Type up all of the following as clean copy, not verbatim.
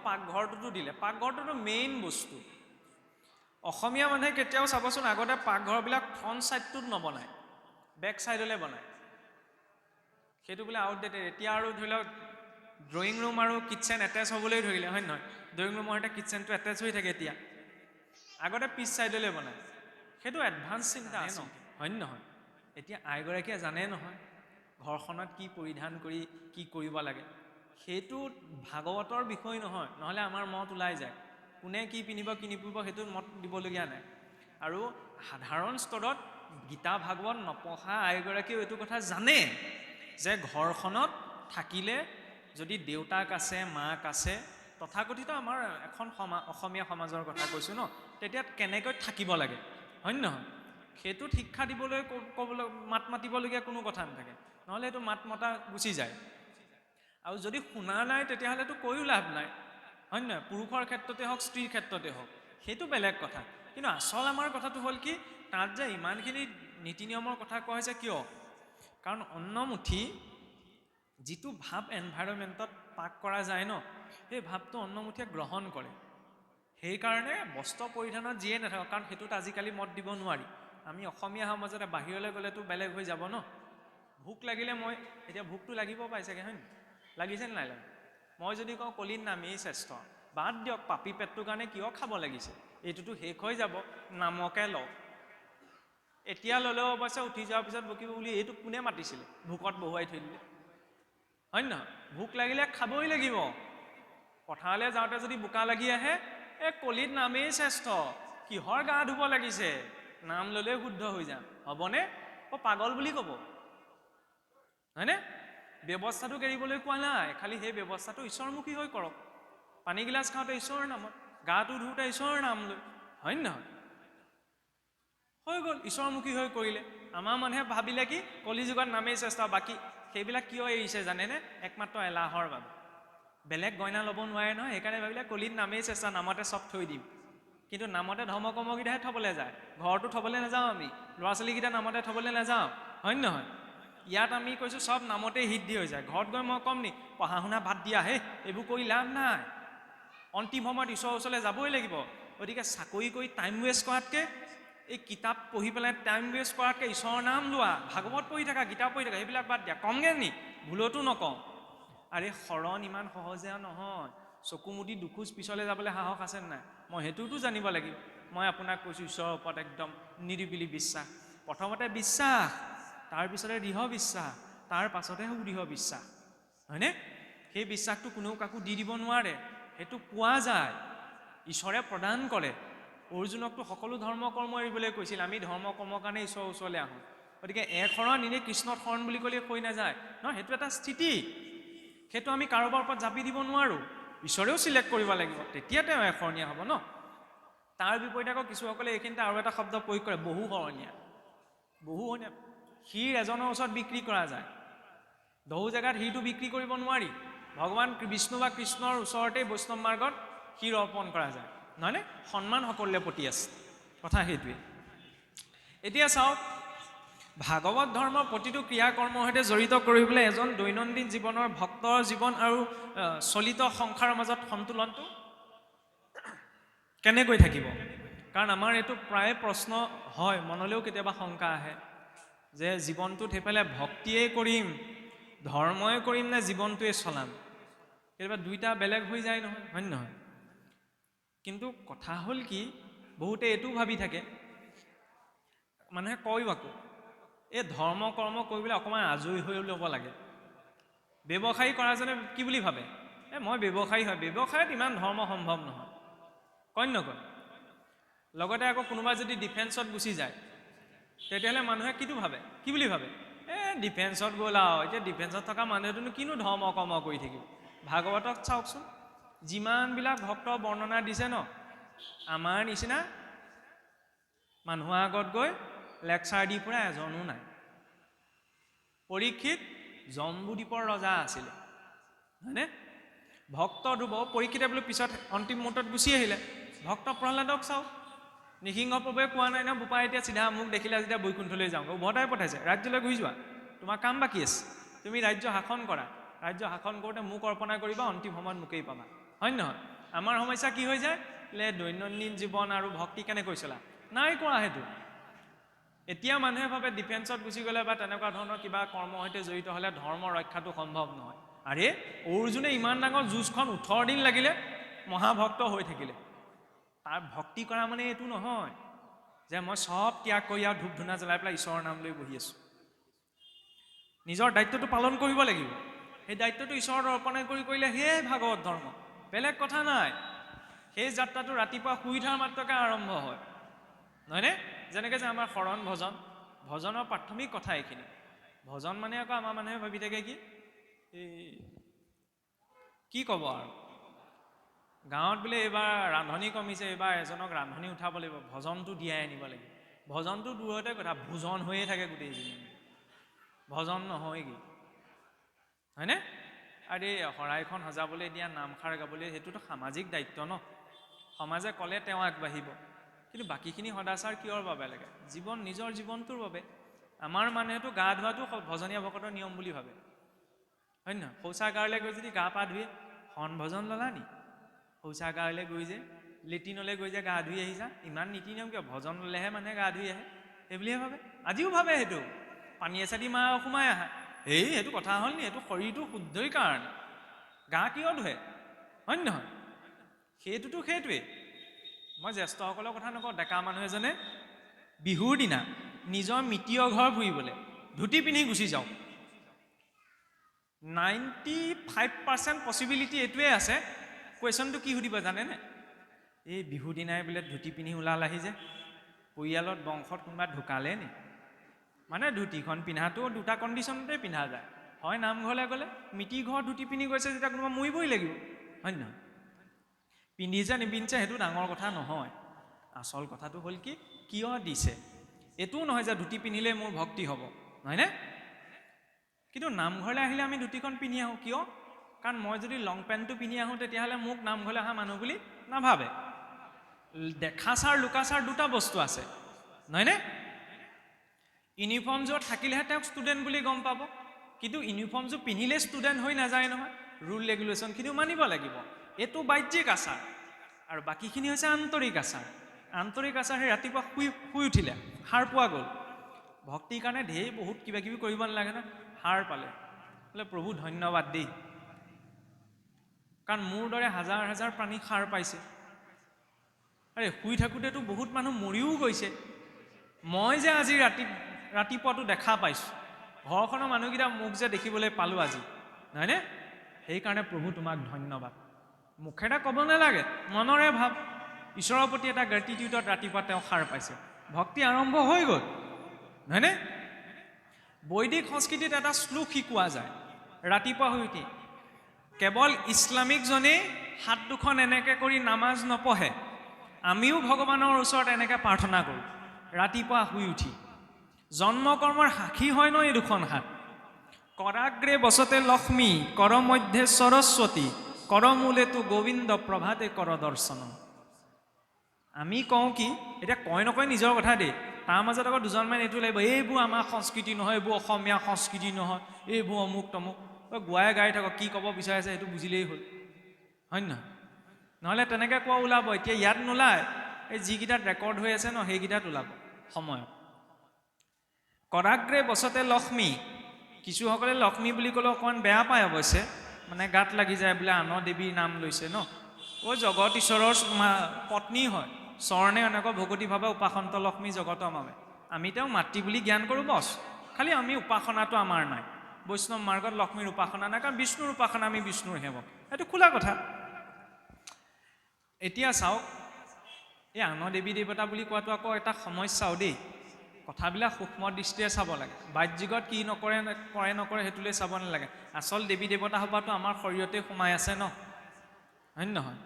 পাকঘৰটোতো দিলে। পাকঘৰটোতো মেইন বস্তু। অসমীয়া মানুহে কেতিয়াও চাবচোন আগতে পাকঘৰবিলাক ফ্ৰণ্ট ছাইডটোত নবনায়, বেক ছাইডলৈ বনায়। সেইটো বোলে আউটডেটেড। এতিয়া আৰু ধৰি লওক ড্ৰয়িং ৰুম আৰু কিটচেন এটেচ হ'বলৈ ধৰিলে, হয় নহয়? ড্ৰয়িং ৰুমৰ সৈতে কিটচেনটো এটেচ হৈ থাকে এতিয়া। আগতে পিছ ছাইডলৈ বনায়। সেইটো এডভান্স চিন্তা আছে, হয় নহয়? এতিয়া আইগৰাকীয়ে জানে নহয় ঘৰখনত কি পৰিধান কৰি কি কৰিব লাগে। সেইটো ভাগৱতৰ বিষয় নহয়, নহ'লে আমাৰ মত ওলাই যায়। কোনে কি পিন্ধিব কি নিপিন্ধিব সেইটোত মত দিবলগীয়া নাই। আৰু সাধাৰণ স্তৰত গীতা ভাগৱত নপঢ়া আইগৰাকীয়েও এইটো কথা জানে যে ঘৰখনত থাকিলে যদি দেউতাক আছে, মাক আছে, তথাকথিত আমাৰ এখন অসমীয়া সমাজৰ কথা কৈছোঁ ন, তেতিয়া কেনেকৈ থাকিব লাগে, হয় নহয়? সেইটোত শিক্ষা দিবলৈ ক'বলৈ মাত মাতিবলগীয়া কোনো কথা নাথাকে, নহ'লে এইটো মাত মতা গুচি যায়। আৰু যদি শুনা নাই তেতিয়াহ'লেতো কৈও লাভ নাই, হয় নহয়? পুৰুষৰ ক্ষেত্ৰতে হওক, স্ত্ৰীৰ ক্ষেত্ৰতে হওক, সেইটো বেলেগ কথা। কিন্তু আচল আমাৰ কথাটো হ'ল কি, তাত যে ইমানখিনি নীতি নিয়মৰ কথা কোৱা হৈছে কিয়? কাৰণ অন্নমুঠি যিটো ভাৱ এনভাইৰনমেণ্টত পাক কৰা যায় ন, সেই ভাৱটো অন্নমুঠিয়ে গ্ৰহণ কৰে। সেইকাৰণে বস্ত্ৰ পৰিধানত যিয়ে নাথাকক, কাৰণ সেইটোত আজিকালি মত দিব নোৱাৰি। আমি অসমীয়া সমাজতে বাহিৰলৈ গ'লেতো বেলেগ হৈ যাব ন। ভোক লাগিলে মই এতিয়া ভোকটো লাগিব পাইছেগৈ, হয় নহয়? লাগিছে নে নাই লাগে? মই যদি কওঁ কলিত নামেই শ্ৰেষ্ঠ, বাদ দিয়ক পাপী পেটটোৰ কাৰণে কিয় খাব লাগিছে, এইটোতো শেষ হৈ যাব, নামকে লওক। এতিয়া ল'লেও অৱশ্যে উঠি যোৱাৰ পিছত বকিব বুলি এইটো কোনে মাতিছিলে, ভোকত বহুৱাই থৈ দিলে, হয় নহয়? ভোক লাগিলে খাবই লাগিব। পথাৰলৈ যাওঁতে যদি বোকা লাগি আহে, কলিত নামেই শ্ৰেষ্ঠ, কিহৰ গা ধুব লাগিছে, নাম ল'লেই শুদ্ধ হৈ যাম, হ'বনে? পাগল বুলি ক'ব, হয়নে? ব্যৱস্থাটো এৰিবলৈ কোৱা নাই, খালি সেই ব্যৱস্থাটো ঈশ্বৰমুখী হৈ কৰক। পানীগিলাচ খাওঁতে ঈশ্বৰৰ নামত, গাটো ধুওঁতে ঈশ্বৰৰ নাম লৈ, হয় নহয়? হৈ গ'ল, ঈশ্বৰমুখী হৈ কৰিলে। আমাৰ মানুহে ভাবিলে কি কলিযুগত নামেই শ্ৰেষ্ঠ, বাকী সেইবিলাক কিয় এৰিছে জানেনে? একমাত্ৰ এলাহৰ বাবে। বেলেগ গইনা ল'ব নোৱাৰে নহয়, সেইকাৰণে ভাবিলে কলিত নামেই শ্ৰেষ্ঠ, নামতে চব থৈ দিম। কিন্তু নামতে ধৰ্মকৰ্মকেইটাহে থ'বলৈ যায়, ঘৰটো থ'বলৈ নাযাওঁ আমি, ল'ৰা ছোৱালীকেইটা নামতে থ'বলৈ নাযাওঁ, হয় নহয়? ইয়াত আমি কৈছোঁ চব নামতে সিদ্ধি হৈ যায়। ঘৰত গৈ মই ক'ম নি পঢ়া শুনা বাদ দিয়া, হে এইবোৰ কৰি লাভ নাই, অন্তিম সময়ত ঈশ্বৰৰ ওচৰলৈ যাবই লাগিব। গতিকে চাকৰি কৰি টাইম ৱেষ্ট কৰাতকৈ, এই কিতাপ পঢ়ি পেলাই টাইম ৱেষ্ট কৰাতকৈ ঈশ্বৰৰ নাম লোৱা, ভাগৱত পঢ়ি থাকা, গীতা পঢ়ি থাকা, সেইবিলাক বাদ দিয়া। কমগৈ নি? ভুলতো নকওঁ। আৰে শৰণ ইমান সহজে নহয়, চকু মুদি দুখোজ পিছলৈ যাবলৈ সাহস আছে নাই? মই সেইটোতো জানিব লাগিব। মই আপোনাক কৈছোঁ ঈশ্বৰৰ ওপৰত একদম নিৰিবিলি বিশ্বাস। প্ৰথমতে বিশ্বাস, তাৰপিছতে দৃঢ় বিশ্বাস, তাৰ পাছতহে সুদৃঢ় বিশ্বাস, হয়নে? সেই বিশ্বাসটো কোনেও কাকো দি দিব নোৱাৰে, সেইটো পোৱা যায়, ঈশ্বৰে প্ৰদান কৰে। অৰ্জুনকতো সকলো ধৰ্ম কৰ্ম এৰিবলৈ কৈছিল, আমি ধৰ্ম কৰ্মৰ কাৰণে ঈশ্বৰৰ ওচৰলৈ আহোঁ। গতিকে শৰণ এনেই কৃষ্ণত শৰণ বুলি ক'লে হৈ নাযায় নহয়, সেইটো এটা স্থিতি, সেইটো আমি কাৰোবাৰ ওপৰত জাপি দিব নোৱাৰোঁ, ঈশ্বৰেও চিলেক্ট কৰিব লাগিব, তেতিয়া তেওঁ শৰণীয়া হ'ব ন। তাৰ বিপৰীতে আকৌ কিছুসকলে এইখিনিতে আৰু এটা শব্দ প্ৰয়োগ কৰে, বহু শৰণীয়া। বহু শৰণীয়া ক্ষীৰ এজনৰ ওচৰত বিক্ৰী কৰা যায়, বহু জেগাত ক্ষীৰটো বিক্ৰী কৰিব নোৱাৰি। ভগৱান বিষ্ণু বা কৃষ্ণৰ ওচৰতেই বৈষ্ণৱ মাৰ্গত ক্ষীৰ অৰ্পণ কৰা যায়, নহয়নে? সন্মান সকলোৰে প্ৰতি আছে, কথা সেইটোৱে। এতিয়া চাওক, ভাগৱত ধৰ্মৰ প্ৰতিটো ক্ৰিয়া কৰ্মৰ সৈতে জড়িত কৰিবলৈ এজন দৈনন্দিন জীৱনৰ ভক্তৰ জীৱন আৰু চলিত সংসাৰৰ মাজত সন্তুলনটো কেনেকৈ থাকিব? কাৰণ আমাৰ এইটো প্ৰায় প্ৰশ্ন হয়, মনলৈও কেতিয়াবা শংকা আহে যে জীৱনটোত সেইফালে ভক্তিয়েই কৰিম, ধৰ্মই কৰিম নে জীৱনটোৱে চলাম? কেতিয়াবা দুইটা বেলেগ হৈ যায় নহয়, হয় নহয়? কিন্তু কথা হ'ল কি, বহুতে এইটো ভাবি থাকে, মানুহে কয়ও আকৌ এই ধৰ্ম কৰ্ম কৰিবলৈ অকণমান আজৰি হৈ ল'ব লাগে। ব্যৱসায়ী কৰাজনে কি বুলি ভাবে, মই ব্যৱসায়ী হয়, ব্যৱসায়ত ইমান ধৰ্ম সম্ভৱ নহয়, কয় নকয়? লগতে আকৌ কোনোবা যদি ডিফেন্সত গুচি যায়, তেতিয়াহ'লে মানুহে কিটো ভাবে, কি বুলি ভাবে, ডিফেন্সত গ'ল আৰু এতিয়া ডিফেন্সত থকা মানুহেটোনো কিনো ধৰ্ম কৰ্ম কৰি থাকিব। ভাগৱতক চাওকচোন, যিমানবিলাক ভক্ত বৰ্ণনা দিছে ন, আমাৰ নিচিনা মানুহৰ আগত গৈ লেকচাৰ দি ফুৰা এজনো নাই। পৰীক্ষিত জম্বুদ্বীপৰ ৰজা আছিলে, হয়নে? ভক্ত ধ্ৰুৱ, পৰীক্ষিতে বোলো পিছত অন্তিম মুহূৰ্তত গুচি আহিলে। ভক্ত প্ৰহ্লাদক চাওক, নৃসিংহপ্ৰভুৱে কোৱা নাই ন, বোপা এতিয়া চিধা মোক দেখিলে যেতিয়া বৈকুণ্ঠলৈ যাওঁ, উভতাই পঠাইছে, ৰাজ্যলৈ ঘূৰি যোৱা, তোমাৰ কাম বাকী আছে, তুমি ৰাজ্য শাসন কৰা, ৰাজ্য শাসন কৰোঁতে মোক অৰ্পণা কৰিবা, অন্তিম সময়ত মোকেই পাবা। হয় নহয়? আমাৰ সমস্যা কি হৈ যায়, দৈনন্দিন জীৱন আৰু ভক্তি কেনেকৈ চলা, নাই কৰা সেইটো। এতিয়া মানুহে ভাবে ডিফেন্সত গুচি গ'লে বা তেনেকুৱা ধৰণৰ কিবা কৰ্মৰ সৈতে জড়িত হ'লে ধৰ্ম ৰক্ষাটো সম্ভৱ নহয়। আৰে অৰ্জুনে ইমান ডাঙৰ যুঁজখন 18 দিন লাগিলে মহাভক্ত হৈ থাকিলে। তাৰ ভক্তি কৰা মানে এইটো নহয় যে মই সব ত্যাগ কৰি আৰু ধূপ ধূনা জ্বলাই পেলাই ঈশ্বৰৰ নাম লৈ বহি আছোঁ। নিজৰ দায়িত্বটো পালন কৰিব লাগিব। সেই দায়িত্বটো ঈশ্বৰৰ অৰ্পণ কৰিলে সেয়ে ভাগৱত ধৰ্ম, বেলেগ কথা নাই। সেই যাত্ৰাটো ৰাতিপুৱা শুই উঠাৰ মাত্ৰকে আৰম্ভ হয়, নহয়নে? যেনেকৈ যে আমাৰ শৰণ ভজন, ভজনৰ প্ৰাথমিক কথা এইখিনি। ভজন মানে আকৌ আমাৰ মানুহে ভাবি থাকে কি ক'ব আৰু, গাঁৱত বোলে এইবাৰ ৰান্ধনি কমিছে, এইবাৰ এজনক ৰান্ধনি উঠাব লাগিব, ভজনটো দিয়াই আনিব লাগিব। ভজনটো দূৰতে কথা, ভোজন হৈয়ে থাকে গোটেই জীৱন, ভজন নহয়গৈ, হয়নে? আৰু এই শৰাইখন সজাবলৈ দিয়া, নামষাৰ গাবলৈ, সেইটোতো সামাজিক দায়িত্ব ন। সমাজে ক'লে তেওঁ আগবাঢ়িব, কিন্তু বাকীখিনি সদাচাৰ কিয়ৰ বাবে লাগে? নিজৰ জীৱনটোৰ বাবে। আমাৰ মানুহেতো গা ধোৱাটো ভজনীয়া ভকতৰ নিয়ম বুলি ভাবে, হয় নহয়? শৌচাগাৰলৈ গৈ যদি গা পা ধুৱে, শৰণ ভজন ল'লা নি? শৌচাগাৰলৈ গৈ যে, লেট্ৰিনলৈ গৈ যে গা ধুই আহিছা, ইমান নীতি নিয়ম কিয়? ভজন ল'লেহে মানুহে গা ধুই আহে, সেইবুলিয়ে ভাবে। আজিও ভাবে সেইটো, পানী এচাটি সোমাই আহা, সেইটো কথা হ'ল নি? এইটো শৰীৰটো শুদ্ধই কাৰণে গা কিয় ধুৱে, হয় নহয়? সেইটোৱেই। মই জ্যেষ্ঠসকলৰ কথা নকওঁ, ডেকা মানুহ এজনে বিহুৰ দিনা নিজৰ মিতিৰৰ ঘৰ ফুৰিবলৈ ধুতি পিন্ধি গুচি যাওঁ। 95% পচিবিলিটি এইটোৱে আছে। কুৱেশ্যনটো কি সুধিব জানেনে? এই বিহুৰ দিনাই বোলে ধুতি পিন্ধি ওলালাহি যে, পৰিয়ালত বংশত কোনোবা ঢুকালে নি? মানে ধুতিখন পিন্ধাটো দুটা কণ্ডিশ্যনতে পিন্ধা যায়, হয় নামঘৰলৈ গ'লে, মিতিৰ ঘৰ ধুতি পিন্ধি গৈছে যেতিয়া কোনোবা মৰিবই লাগিব, হয় নহয়? পিন্ধিছে নিপিন্ধিছে সেইটো ডাঙৰ কথা নহয়। আচল কথাটো হ'ল কিয় দিছে? এইটোও নহয় যে ধুতি পিন্ধিলে মোৰ ভক্তি হ'ব, নহয়নে? কিন্তু নামঘৰলৈ আহিলে আমি ধুতিখন পিন্ধি আহোঁ কিয়? কাৰণ মই যদি লং পেণ্টটো পিন্ধি আহোঁ, তেতিয়াহ'লে মোক নামঘৰলৈ অহা মানুহ বুলি নাভাবে। দেখাচাৰ লুকাচাৰ দুটা বস্তু আছে, নহয়নে? ইউনিফৰ্মযোৰ থাকিলেহে তেওঁক ষ্টুডেণ্ট বুলি গম পাব, কিন্তু ইউনিফৰ্মযোৰ পিন্ধিলে ষ্টুডেণ্ট হৈ নাযায় নহয়। ৰুল ৰেগুলেশ্যনখিনিও মানিব লাগিব। এইটো বাহ্যিক আচাৰ, আৰু বাকীখিনি হৈছে আন্তৰিক আচাৰ। আন্তৰিক আচাৰ সেই ৰাতিপুৱা শুই উঠিলে সাৰ পোৱা গ'ল। ভক্তিৰ কাৰণে বহুত কিবা কিবি কৰিব নালাগে ন, সাৰ পালে বোলে প্ৰভু ধন্যবাদ দেই, কাৰণ মোৰ দৰে হাজাৰ হাজাৰ প্ৰাণী সাৰ পাইছে। আৰে শুই থাকোঁতেতো বহুত মানুহ মৰিও গৈছে। মই যে আজি ৰাতিপুৱাটো দেখা পাইছোঁ, ঘৰখনৰ মানুহকেইটা মোক যে দেখিবলৈ পালোঁ আজি, নহয়নে? সেইকাৰণে প্ৰভু তোমাক ধন্যবাদ। মুখেৰে ক'ব নালাগে, মনৰে ভাৱ। ঈশ্বৰৰ প্ৰতি এটা গ্ৰেটিটিউডত ৰাতিপুৱা তেওঁ সাৰ পাইছে, ভক্তি আৰম্ভ হৈ গ'ল, নহয়নে? বৈদিক সংস্কৃতিত এটা শ্লোক শিকোৱা যায় ৰাতিপুৱা শুই উঠি, কেৱল ইছলামিকজনেই হাত দুখন এনেকৈ কৰি নামাজ নপঢ়ে, আমিও ভগৱানৰ ওচৰত এনেকৈ প্ৰাৰ্থনা কৰোঁ ৰাতিপুৱা শুই উঠি। জন্ম কৰ্মৰ সাক্ষী হয় ন এই দুখন হাত। কৰাগ্ৰে বসতে লক্ষ্মী, কৰ মধ্যে সৰস্বতী, কৰমূলেতো গোবিন্দ, প্ৰভাতে কৰ দৰ্শন। আমি কওঁ কি, এতিয়া কয় নকয় নিজৰ কথা দেই, তাৰ মাজত আকৌ দুজনমান এইটো লাগিব, এইবোৰ আমাৰ সংস্কৃতি নহয়, এইবোৰ অসমীয়া সংস্কৃতি নহয়, এইবোৰ অমুক তমুক। গোৱাই গাই থাকক, কি ক'ব বিচাৰিছে সেইটো বুজিলেই হ'ল, হয় নহয়? নহ'লে তেনেকৈ কোৱা ওলাব। এতিয়া ইয়াত নোলায়, এই যিকেইটাত ৰেকৰ্ড হৈ আছে ন সেইকেইটাত ওলাব সময়ত। কৰাগ্ৰে বসতে লক্ষ্মী, কিছুসকলে লক্ষ্মী বুলি ক'লে অকণমান বেয়া পায় অৱশ্যে, মানে গাত লাগি যায় বোলে আনৰ দেৱীৰ নাম লৈছে ন। জগত ঈশ্বৰৰ পত্নী হয়, স্বৰ্ণে এনেকৈ ভগৱতীভাৱে উপাসন্ত লক্ষ্মী জগতৰ বাবে। আমি তেওঁ মাতৃ বুলি জ্ঞান কৰোঁ বছ, খালি আমি উপাসনাটো আমাৰ নাই। বৈষ্ণৱ মাৰ্গত লক্ষ্মীৰ উপাসনা নাই, কাৰণ বিষ্ণুৰ উপাসনা, আমি বিষ্ণুৰ সেৱক, সেইটো খোলা কথা। এতিয়া চাওক, এই আনৰ দেৱী দেৱতা বুলি কোৱাটো আকৌ এটা সমস্যাও দেই। কথাবিলাক সূক্ষ্ম দৃষ্টিৰে চাব লাগে, বাহ্যিকত কি কৰে নকৰে সেইটোলৈ চাব নালাগে। আচল দেৱী দেৱতা সোপাটো আমাৰ শৰীৰতে সোমাই আছে ন, হয় নহয়?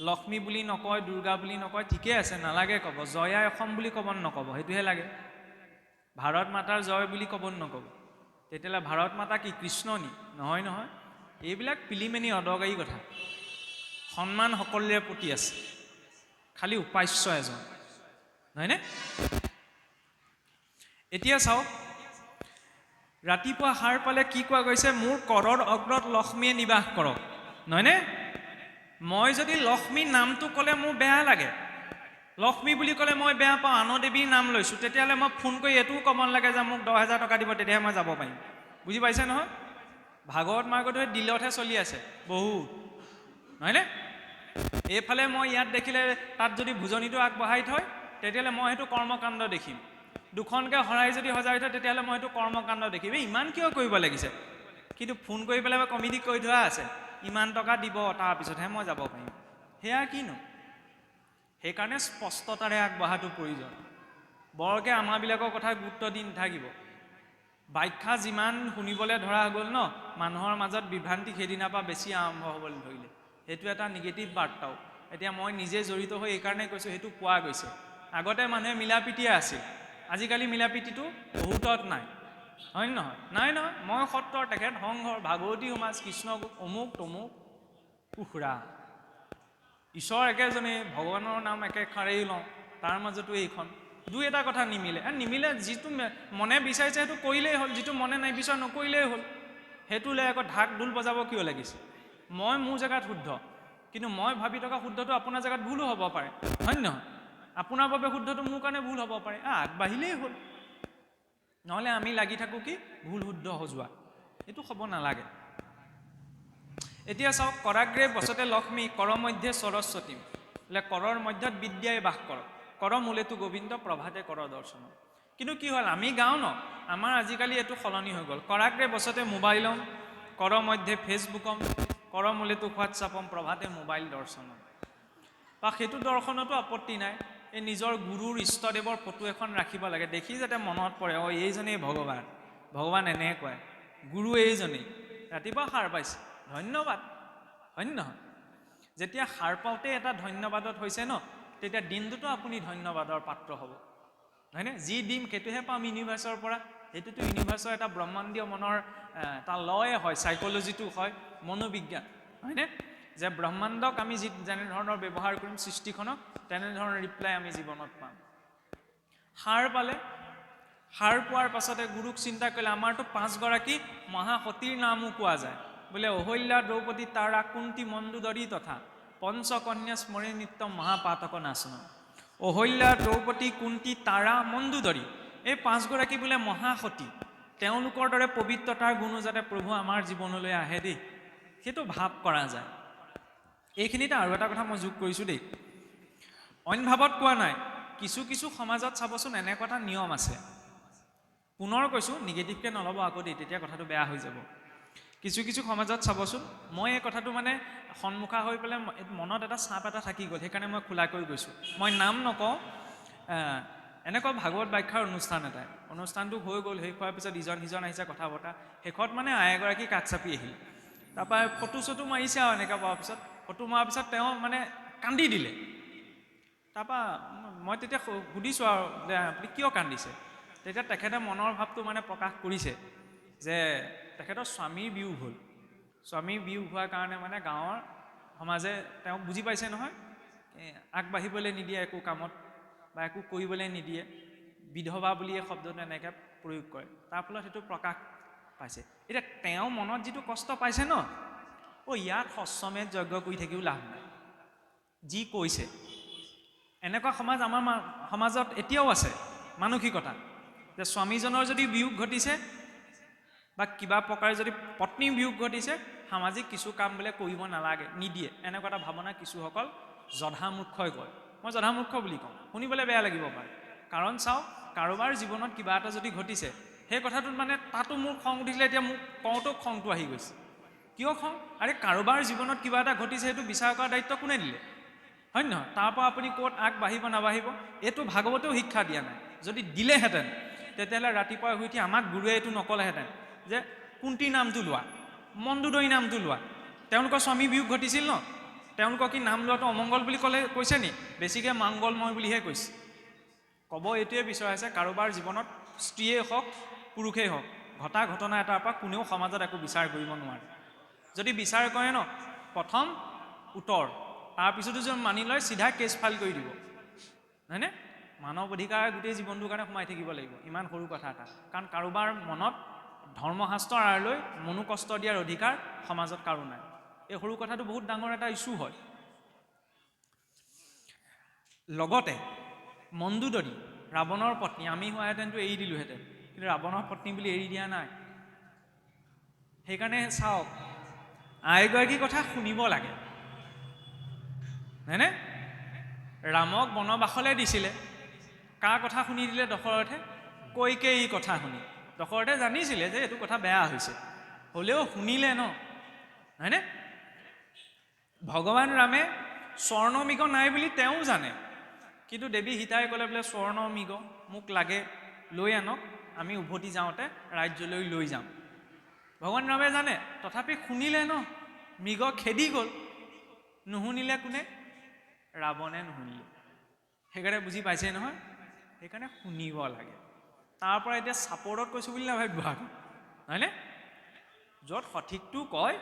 লক্ষ্মী বুলি নকয়, দুৰ্গা বুলি নকয়, ঠিকে আছে, নালাগে ক'ব। জয়া অসম বুলি ক'ব নক'ব, সেইটোহে লাগে। ভাৰত মাতাৰ জয় বুলি ক'ব নক'ব। তেতিয়াহ'লে ভাৰত মাতা কি কৃষ্ণ নি? নহয় নহয়, এইবিলাক পিলিমেনি অদৰকাৰী কথা। সন্মান সকলোৰে প্ৰতি আছে, খালি উপাস্য এজন, নহয়নে? এতিয়া চাওক, ৰাতিপুৱা সাৰ পালে কি কোৱা গৈছে? মোৰ কৰৰ অগ্ৰত লক্ষ্মীয়ে নিবাস কৰক, নহয়নে? মই যদি লক্ষ্মী নামটো ক'লে মোৰ বেয়া লাগে, লক্ষ্মী বুলি ক'লে মই বেয়া পাওঁ, আন দেৱীৰ নাম লৈছোঁ, তেতিয়াহ'লে মই ফোন কৰি এইটোও ক'ব নালাগে যে মোক 10,000 টকা দিব, তেতিয়াহে মই যাব পাৰিম। বুজি পাইছে নহয়? ভাগৱত মাৰ্গটো দিলতহে চলি আছে বহুত, নহয়নে? এইফালে মই ইয়াত দেখিলে তাত যদি ভোজনীটো আগবঢ়াই থয়, তেতিয়াহ'লে মই সেইটো কৰ্মকাণ্ড দেখিম। দুখনকৈ শৰাই যদি সজাই থয়, তেতিয়াহ'লে মই সেইটো কৰ্মকাণ্ড দেখিম। ইমান কিয় কৰিব লাগিছে? কিন্তু ফোন কৰি পেলাই কমিটি কৈ থোৱা আছে, ইমান টকা দিব, তাৰপিছতহে মই যাব পাৰিম। সেয়া কিনো? সেইকাৰণে স্পষ্টতাৰে আগবঢ়াটো প্ৰয়োজন। বৰকৈ আমাৰবিলাকৰ কথা গুৰুত্ব দি নাথাকিব। ব্যাখ্যা যিমান শুনিবলৈ ধৰা গ'ল ন, মানুহৰ মাজত বিভ্ৰান্তি সেইদিনাৰ পৰা বেছি আৰম্ভ হ'বলৈ ধৰিলে। সেইটো এটা নিগেটিভ বাৰ্তাও। এতিয়া মই নিজে জড়িত হৈ এইকাৰণে কৈছোঁ, সেইটো পোৱা গৈছে। আগতে মানুহে মিলাপ্ৰীতিয়ে আছিল, আজিকালি মিলাপ্ৰীতিটো বহুতত নাই, হয় নহয়? নাই নহয়। মই সত্ৰৰ, তেখেত সংঘৰ, ভাগৱতী সমাজ, কৃষ্ণ অমুক তমুক কুকুৰা, ঈশ্বৰ একেজনেই, ভগৱানৰ নাম একেষাৰেই লওঁ, তাৰ মাজতো এইখন দুই এটা কথা নিমিলে। নিমিলে, যিটো মনে বিচাৰিছে সেইটো কৰিলেই হ'ল, যিটো মনে নিবিচাৰে নকৰিলেই হ'ল। সেইটোলৈ আকৌ ঢাক ঢোল বজাব কিয় লাগিছে? মই মোৰ জেগাত শুদ্ধ, কিন্তু মই ভাবি থকা শুদ্ধটো আপোনাৰ জেগাত ভুলো হ'ব পাৰে, হয় নহয়? আপোনাৰ বাবে শুদ্ধটো মোৰ কাৰণে ভুল হ'ব পাৰে। আগবাঢ়িলেই হ'ল। নহ'লে আমি লাগি থাকোঁ কি ভুল শুদ্ধ সজোৱা, এইটো হ'ব নালাগে। এতিয়া চাওক, কৰাগ্ৰে বসতে লক্ষ্মী, কৰ মধ্যে সৰস্বতী, বোলে কৰৰ মধ্যত বিদ্যাই বাস কৰ, কৰ মূলেতো গোবিন্দ, প্ৰভাতে কৰ দৰ্শন। কিন্তু কি হ'ল, আমি গাওঁ ন, আমাৰ আজিকালি এইটো সলনি হৈ গ'ল। কৰাগ্ৰে বসতে মোবাইলম, কৰ মধ্যে ফেচবুকম, কৰ মূলেতো হোৱাটছআপম, প্ৰভাতে মোবাইল দৰ্শনম। বা সেইটো দৰ্শনতো আপত্তি নাই। এই নিজৰ গুৰুৰ ইষ্টদেৱৰ ফটো এখন ৰাখিব লাগে, দেখি যাতে মনত পৰে, এইজনেই ভগৱান, ভগৱান এনেকুৱাই, গুৰু এইজনেই। ৰাতিপুৱা সাৰ পাইছে, ধন্যবাদ, হয় নহয়? যেতিয়া সাৰ পাওঁতে এটা ধন্যবাদত হৈছে ন, তেতিয়া দিনটোতো আপুনি ধন্যবাদৰ পাত্ৰ হ'ব, হয়নে? যি দিম সেইটোহে পাম ইউনিভাৰ্চৰ পৰা। সেইটোতো ইউনিভাৰ্চৰ এটা ব্ৰহ্মাণ্ডীয় মনৰ এটা লয়ে হয়, চাইক'লজিটো হয়, মনোবিজ্ঞান, হয়নে? যে ব্ৰহ্মাণ্ডক আমি যেনেধৰণৰ ব্যৱহাৰ কৰিম সৃষ্টিখনক, তেনেধৰণৰ ৰিপ্লাই আমি জীৱনত পাম। সাৰ পালে, সাৰ পোৱাৰ পাছতে গুৰুক চিন্তা কৰিলে, আমাৰতো 5গৰাকী মহাসতীৰ নামো কোৱা যায়, বোলে অহল্যা, দ্ৰৌপদী, তাৰা, কুন্তী, মণ্ডোদৰী তথা পঞ্চকন্যা স্মৰে নিত্য মহাপাতক নাচন। অহল্যা, দ্ৰৌপদী, কুন্তী, তাৰা, মণ্ডোদৰী, এই 5গৰাকী বোলে মহাসতী। তেওঁলোকৰ দৰে পবিত্ৰতাৰ গুণো যাতে প্ৰভু আমাৰ জীৱনলৈ আহে দেই, সেইটো ভাৱ কৰা যায়। এইখিনিতে আৰু এটা কথা মই যোগ কৰিছোঁ দেই, অইন ভাৱত কোৱা নাই। কিছু কিছু সমাজত চাবচোন এনেকুৱা এটা নিয়ম আছে, পুনৰ কৈছোঁ, নিগেটিভকৈ নল'ব আকৌ দেই, তেতিয়া কথাটো বেয়া হৈ যাব। কিছু কিছু সমাজত চাবচোন, মই এই কথাটো মানে সন্মুখা হৈ পেলাই মনত এটা চাপ এটা থাকি গ'ল, সেইকাৰণে মই খোলাকৈ গৈছোঁ। মই নাম নকওঁ, এনেকুৱা ভাগৱত ব্যাখ্যাৰ অনুষ্ঠান এটাই, অনুষ্ঠানটো হৈ গ'ল, শেষ হোৱাৰ পিছত ইজন সিজন আহিছে, কথা বতৰা, শেষত মানে আয়েগৰাকী কাষ চাপি আহিল। তাৰপৰা ফটো চটো মাৰিছে আৰু এনেকৈ পোৱাৰ পিছত, ফটো মৰাৰ পিছত তেওঁ মানে কান্দি দিলে। তাৰপৰা মই তেতিয়া সুধিছোঁ আৰু, আপুনি কিয় কান্দিছে? তেতিয়া তেখেতে মনৰ ভাৱটো মানে প্ৰকাশ কৰিছে যে তেখেতৰ স্বামীৰ বিয়োগ হ'ল। স্বামীৰ বিয়োগ হোৱাৰ কাৰণে মানে গাঁৱৰ সমাজে তেওঁক বুজি পাইছে নহয়, আগবাঢ়িবলৈ নিদিয়ে একো কামত, বা একো কৰিবলৈ নিদিয়ে, বিধৱা বুলিয়ে শব্দটো এনেকৈ প্ৰয়োগ কৰে। তাৰ ফলত সেইটো প্ৰকাশ পাইছে। এতিয়া তেওঁ মনত যিটো কষ্ট পাইছে ন, ইয়াত সশ্ৰমেধ যজ্ঞ কৰি থাকিও লাভ নাই, যি কৈছে। এনেকুৱা সমাজ আমাৰ সমাজত এতিয়াও আছে, মানসিকতা যে স্বামীজনৰ যদি বিয়োগ ঘটিছে বা কিবা প্ৰকাৰে যদি পত্নীৰ বিয়োগ ঘটিছে, সামাজিক কিছু কাম বোলে কৰিব নালাগে, নিদিয়ে, এনেকুৱা এটা ভাৱনা কিছুসকল জধামূৰ্খই কয়। মই জধামূৰ্খ বুলি কওঁ, শুনিবলৈ বেয়া লাগিব পাৰে। কাৰণ চাওক, কাৰোবাৰ জীৱনত কিবা এটা যদি ঘটিছে, সেই কথাটোত মানে তাতো মোৰ খং উঠিছিলে, এতিয়া মোক কওঁতো খংটো আহি গৈছে। কিয় খং? আৰে কাৰোবাৰ জীৱনত কিবা এটা ঘটিছে, সেইটো বিচাৰ কৰাৰ দায়িত্ব কোনে দিলে, হয় নহয়? তাৰ পৰা আপুনি ক'ত আগবাঢ়িব নাবাঢ়িব, এইটো ভাগৱতেও শিক্ষা দিয়া নাই। যদি দিলেহেঁতেন, তেতিয়াহ'লে ৰাতিপুৱা শুই উঠি আমাক গুৰুৱে এইটো নকলেহেঁতেন যে কুন্তীৰ নামটো লোৱা, মণ্ডোদৰী নামটো লোৱা। তেওঁলোকৰ স্বামী বিয়োগ ঘটিছিল ন, তেওঁলোকৰ কি নাম লোৱাটো অমংগল বুলি কৈছে নি? বেছিকৈ মংগলময় বুলিহে কৈছে। ক'ব এইটোৱে বিচৰাইছে, কাৰোবাৰ জীৱনত স্ত্ৰীয়েই হওক পুৰুষেই হওক, ঘটা ঘটনা এটাৰ পৰা কোনেও সমাজত একো বিচাৰ কৰিব নোৱাৰে। যদি বিচাৰ কৰে ন, প্ৰথম উত্তৰ, তাৰপিছতো যদি মানি লয়, চিধা কেছ ফাইল কৰি দিব, হয়নে? মানৱ অধিকাৰ গোটেই জীৱনটোৰ কাৰণে সোমাই থাকিব লাগিব, ইমান সৰু কথা এটা। কাৰণ কাৰোবাৰ মনত ধৰ্মশাস্ত্ৰৰ আঁৰ লৈ মনো কষ্ট দিয়াৰ অধিকাৰ সমাজত কাৰো নাই। এই সৰু কথাটো বহুত ডাঙৰ এটা ইছ্যু হয়। লগতে মন্দোদৰী ৰাৱণৰ পত্নী, আমি হোৱাহেঁতেনতো এৰি দিলোহেঁতেন, কিন্তু ৰাৱণৰ পত্নী বুলি এৰি দিয়া নাই। সেইকাৰণে চাওক, আইগৰাকীৰ কথা শুনিব লাগে, হয়নে? ৰামক বনবাসলৈ দিছিলে, কাৰ কথা শুনি দিলে? দশৰথে কৈকেয়ীৰ কথা শুনি। দশৰথে জানিছিলে যে এইটো কথা বেয়া হৈছে, হ'লেও শুনিলে ন, হয়নে? ভগৱান ৰামে স্বৰ্ণমৃগ নাই বুলি তেওঁ জানে, কিন্তু দেৱী সীতাই ক'লে বোলে স্বৰ্ণমৃগ মোক লাগে, লৈ আনক, আমি উভতি যাওঁতে ৰাজ্যলৈ লৈ যাম। ভগৱান ৰামে জানে, তথাপি শুনিলে ন, মৃগ খেদি গ'ল। নুশুনিলে কোনে? ৰাৱণে নুশুনিলে। সেইকাৰণে বুজি পাইছে নহয়, সেইকাৰণে শুনিব লাগে। তাৰ পৰা এতিয়া চাপৰ্টত কৈছোঁ বুলি নাভাবিব, হয়নে? য'ত সঠিকটো কয়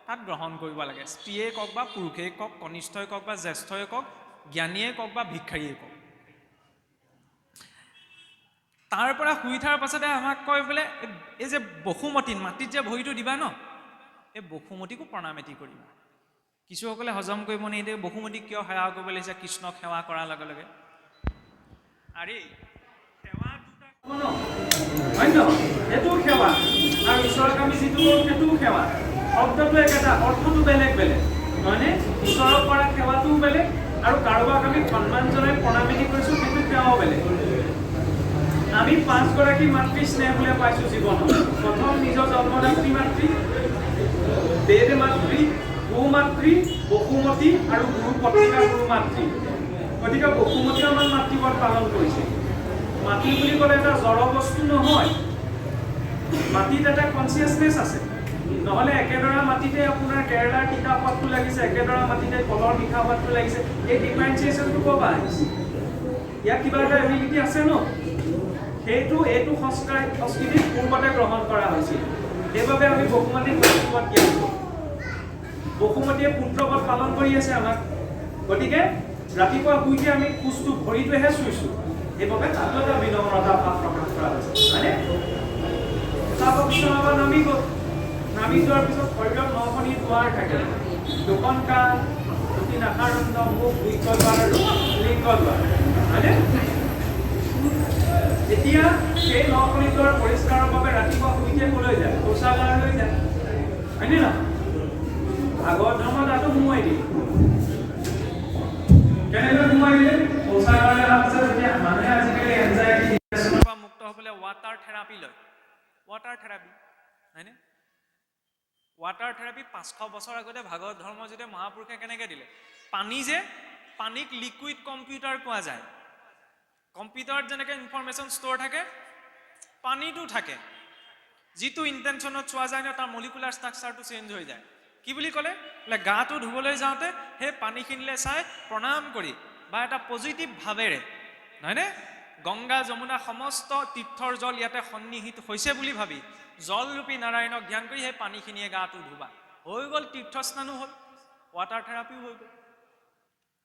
তাত গ্ৰহণ কৰিব লাগে। স্ত্ৰীয়ে কওক বা পুৰুষেই কওক, কনিষ্ঠই কওক বা জ্যেষ্ঠই কওক, জ্ঞানীয়ে কওক বা ভিক্ষাৰীয়ে কওক। তাৰ পৰা শুই উঠাৰ পাছতে আমাক কয় বোলে, এই যে বসুমতী মাটিত যে ভৰিটো দিবা ন, এই বসুমতীকো প্ৰণাম এটি কৰিবা। কিছুসকলে হজম কৰিব নিদিয়ে, বসুমতীক কিয় সেৱা কৰিব লাগিছে? কৃষ্ণক সেৱা কৰাৰ লগে লগে আৰে সেৱা দুটা সেইটো সেৱা, আৰু ঈশ্বৰক আমি যিটো কৰোঁ সেইটোও সেৱা। শব্দটো একেটা, অৰ্থটো বেলেগ বেলেগ, হয়নে? ঈশ্বৰক কৰা সেৱাটোও বেলেগ, আৰু কাৰোবাক আমি সন্মান জনাই প্ৰণামিতি কৰিছোঁ সেইটো সেৱাও বেলেগ। আমি 5গৰাকী মাতৃ স্নেহ বুলি পাইছোঁ জীৱনত। প্ৰথম নিজৰ জন্মদাত্ৰী মাতৃ, বেদ মাতৃ, গো মাতৃ, বসুমতী আৰু গুৰু পত্ৰিকা গুৰু মাতৃ। গতিকে বসুমতী আমাৰ মাতৃপদ পালন কৰিছে। মাটি বুলি ক'লে এটা জড় বস্তু নহয়, মাটিত এটা কনচিয়াছনেছ আছে। নহ'লে একেডৰা মাটিতে আপোনাৰ কেৰেলাৰ তিতা সোৱাদটো লাগিছে, একেডৰা মাটিতে কলৰ মিঠা সোৱাদটো লাগিছে, এই ডিফাৰেঞ্চিয়েশ্যনটো ক'ৰ পৰা আহিছে? ইয়াত কিবা এটা এবিলিটি আছে ন? এইটো সংস্কৃতিত পূৰ্বতে গ্ৰহণ কৰা হৈছিল। সেইবাবে আমি বসুমতীক মাতৃপদ দিয়াছোঁ। বসুমতীয়ে পুত্ৰপদ পালন কৰি আছে আমাক। গতিকে ৰাতিপুৱা শুই উঠি আমি খোজটো ভৰিটোৱেহে চুইছোঁ, সেইবাবে তাতো এটা বিনম্ৰতা ভাৱ প্ৰকাশ কৰা হৈছে, হয়নে? তাৰপিছত বিচনাৰ নামি গ'ল, নামি যোৱাৰ পিছত শৰীৰত 9খনি দুৱাৰ থাকে, 2খন কাণ, 2টি নাসাৰণ্ড, মুখ, বৃক্কদ্বাৰ আৰু লিংগদ্বাৰ, হয়নে? এতিয়া সেই 9খনি দুৱাৰ পৰিষ্কাৰৰ বাবে ৰাতিপুৱা শুই উঠিয়ে ক'লৈ যায়? শৌচাগাৰলৈ যায়, হয়নে নহয়? ভাগৱত ধৰ্ম তাতো সোমোৱাই দিয়ে। কেনেকৈ সোমোৱাই দিয়ে? শৌচাগাৰলৈ ভাবিছে যেতিয়া মানুহে আজিকালি এনজাইটি ডিপ্ৰেছনৰ পৰা মুক্ত হ'বলৈ ৱাটাৰ থেৰাপি লয়। ৱাটাৰ থেৰাপি, হয়নে? ৱাটাৰ থেৰাপি 500 বছৰ আগতে ভাগৱত ধৰ্ম যেতিয়া মহাপুৰুষে কেনেকৈ দিলে? পানীক লিকুইড কম্পিউটাৰ কোৱা যায়। কম্পিউটাৰত যেনেকৈ ইনফৰমেশ্যন ষ্ট'ৰ থাকে, পানীটো থাকে। যিটো ইণ্টেনশ্যনত চোৱা যায় ন, তাৰ মলিকুলাৰ ষ্ট্ৰাকচাৰটো চেঞ্জ হৈ যায়। কি বুলি ক'লে? বোলে গাটো ধুবলৈ যাওঁতে সেই পানীখিনিলৈ চাই প্ৰণাম কৰি বা এটা পজিটিভ ভাৱেৰে, নহয়নে? গংগা যমুনা সমস্ত তীৰ্থৰ জল ইয়াতে সন্নিহিত হৈছে বুলি ভাবি জলৰূপী নাৰায়ণক ধ্যান কৰি সেই পানীখিনিয়ে গাটো ধুবা। হৈ গ'ল, তীৰ্থস্নানো হ'ল, ৱাটাৰ থেৰাপিও হৈ গ'ল।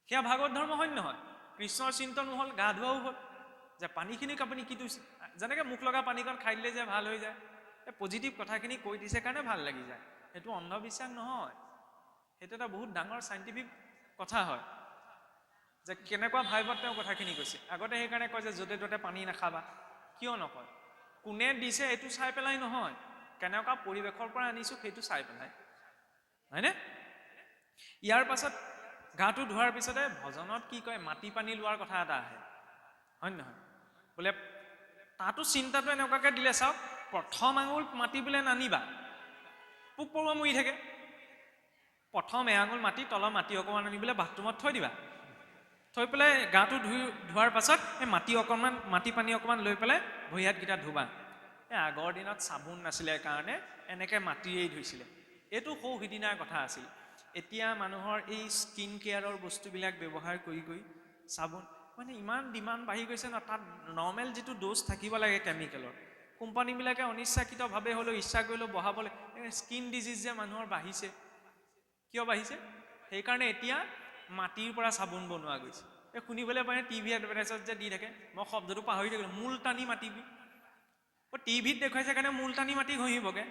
সেয়া ভাগৱত ধৰ্ম হয় নহয়? কৃষ্ণৰ চিন্তনো হ'ল, গা ধোৱাও হ'ল, যে পানীখিনিক আপুনি কি দিছে, যেনেকৈ মুখ লগা পানীকণ খাই দিলে যে ভাল হৈ যায়, এই পজিটিভ কথাখিনি কৈ দিছে কাৰণে ভাল লাগি যায়। সেইটো অন্ধবিশ্বাস নহয়, সেইটো এটা বহুত ডাঙৰ চাইণ্টিফিক কথা হয়, যে কেনেকুৱা ভাইবত তেওঁ কথাখিনি কৈছে। আগতে সেইকাৰণে কয় যে য'তে ত'তে পানী নাখাবা। কিয় নকয়? কোনে দিছে এইটো চাই পেলাই নহয়, কেনেকুৱা পৰিৱেশৰ পৰা আনিছোঁ সেইটো চাই পেলাই, হয়নে? ইয়াৰ পাছত গাটো ধোৱাৰ পিছতে ভজনত কি কয়? মাটি পানী লোৱাৰ কথা এটা আহে, হয় নহয়? বোলে তাতো চিন্তাটো এনেকুৱাকৈ দিলে, চাওক, প্ৰথম আঙুল মাটি বোলে নানিবা, পোক পৰুৱা মৰি থাকে। প্ৰথম এআঙুল মাটি, তলৰ মাটি অকণমান আনি পেলাই বাথৰুমত থৈ দিবা, থৈ পেলাই গাটো ধোৱাৰ পাছত এই মাটি পানী অকণমান লৈ পেলাই ভৰি হাতকেইটা ধুবা। এই আগৰ দিনত চাবোন নাছিলে কাৰণে এনেকৈ মাটিৰেই ধুইছিলে। এইটো সৌ সিদিনাৰ কথা আছিল। এতিয়া মানুহৰ এই স্কিন কেয়াৰৰ বস্তুবিলাক ব্যৱহাৰ কৰি চাবোন মানে ইমান ডিমাণ্ড বাঢ়ি গৈছে ন, তাত নৰ্মেল যিটো ড'জ থাকিব লাগে কেমিকেলৰ, কোম্পানীবিলাকে অনিচ্ছাকৃতভাৱে হ'লেও ইচ্ছা কৰিলেও বঢ়াবলৈ, স্কিন ডিজিজ যে মানুহৰ বাঢ়িছে। কিয় বাঢ়িছে? সেইকাৰণে এতিয়া মাটিৰ পৰা চাবোন বনোৱা গৈছে। এই শুনিবলৈ পায় টিভি এডভাৰটাইজত যে দি থাকে, মই শব্দটো পাহৰি থাকিলোঁ, মুলতানী মাটি। টিভিত দেখুৱাইছে কাৰণে মুলতানী মাটি ঘঁহিবগৈ।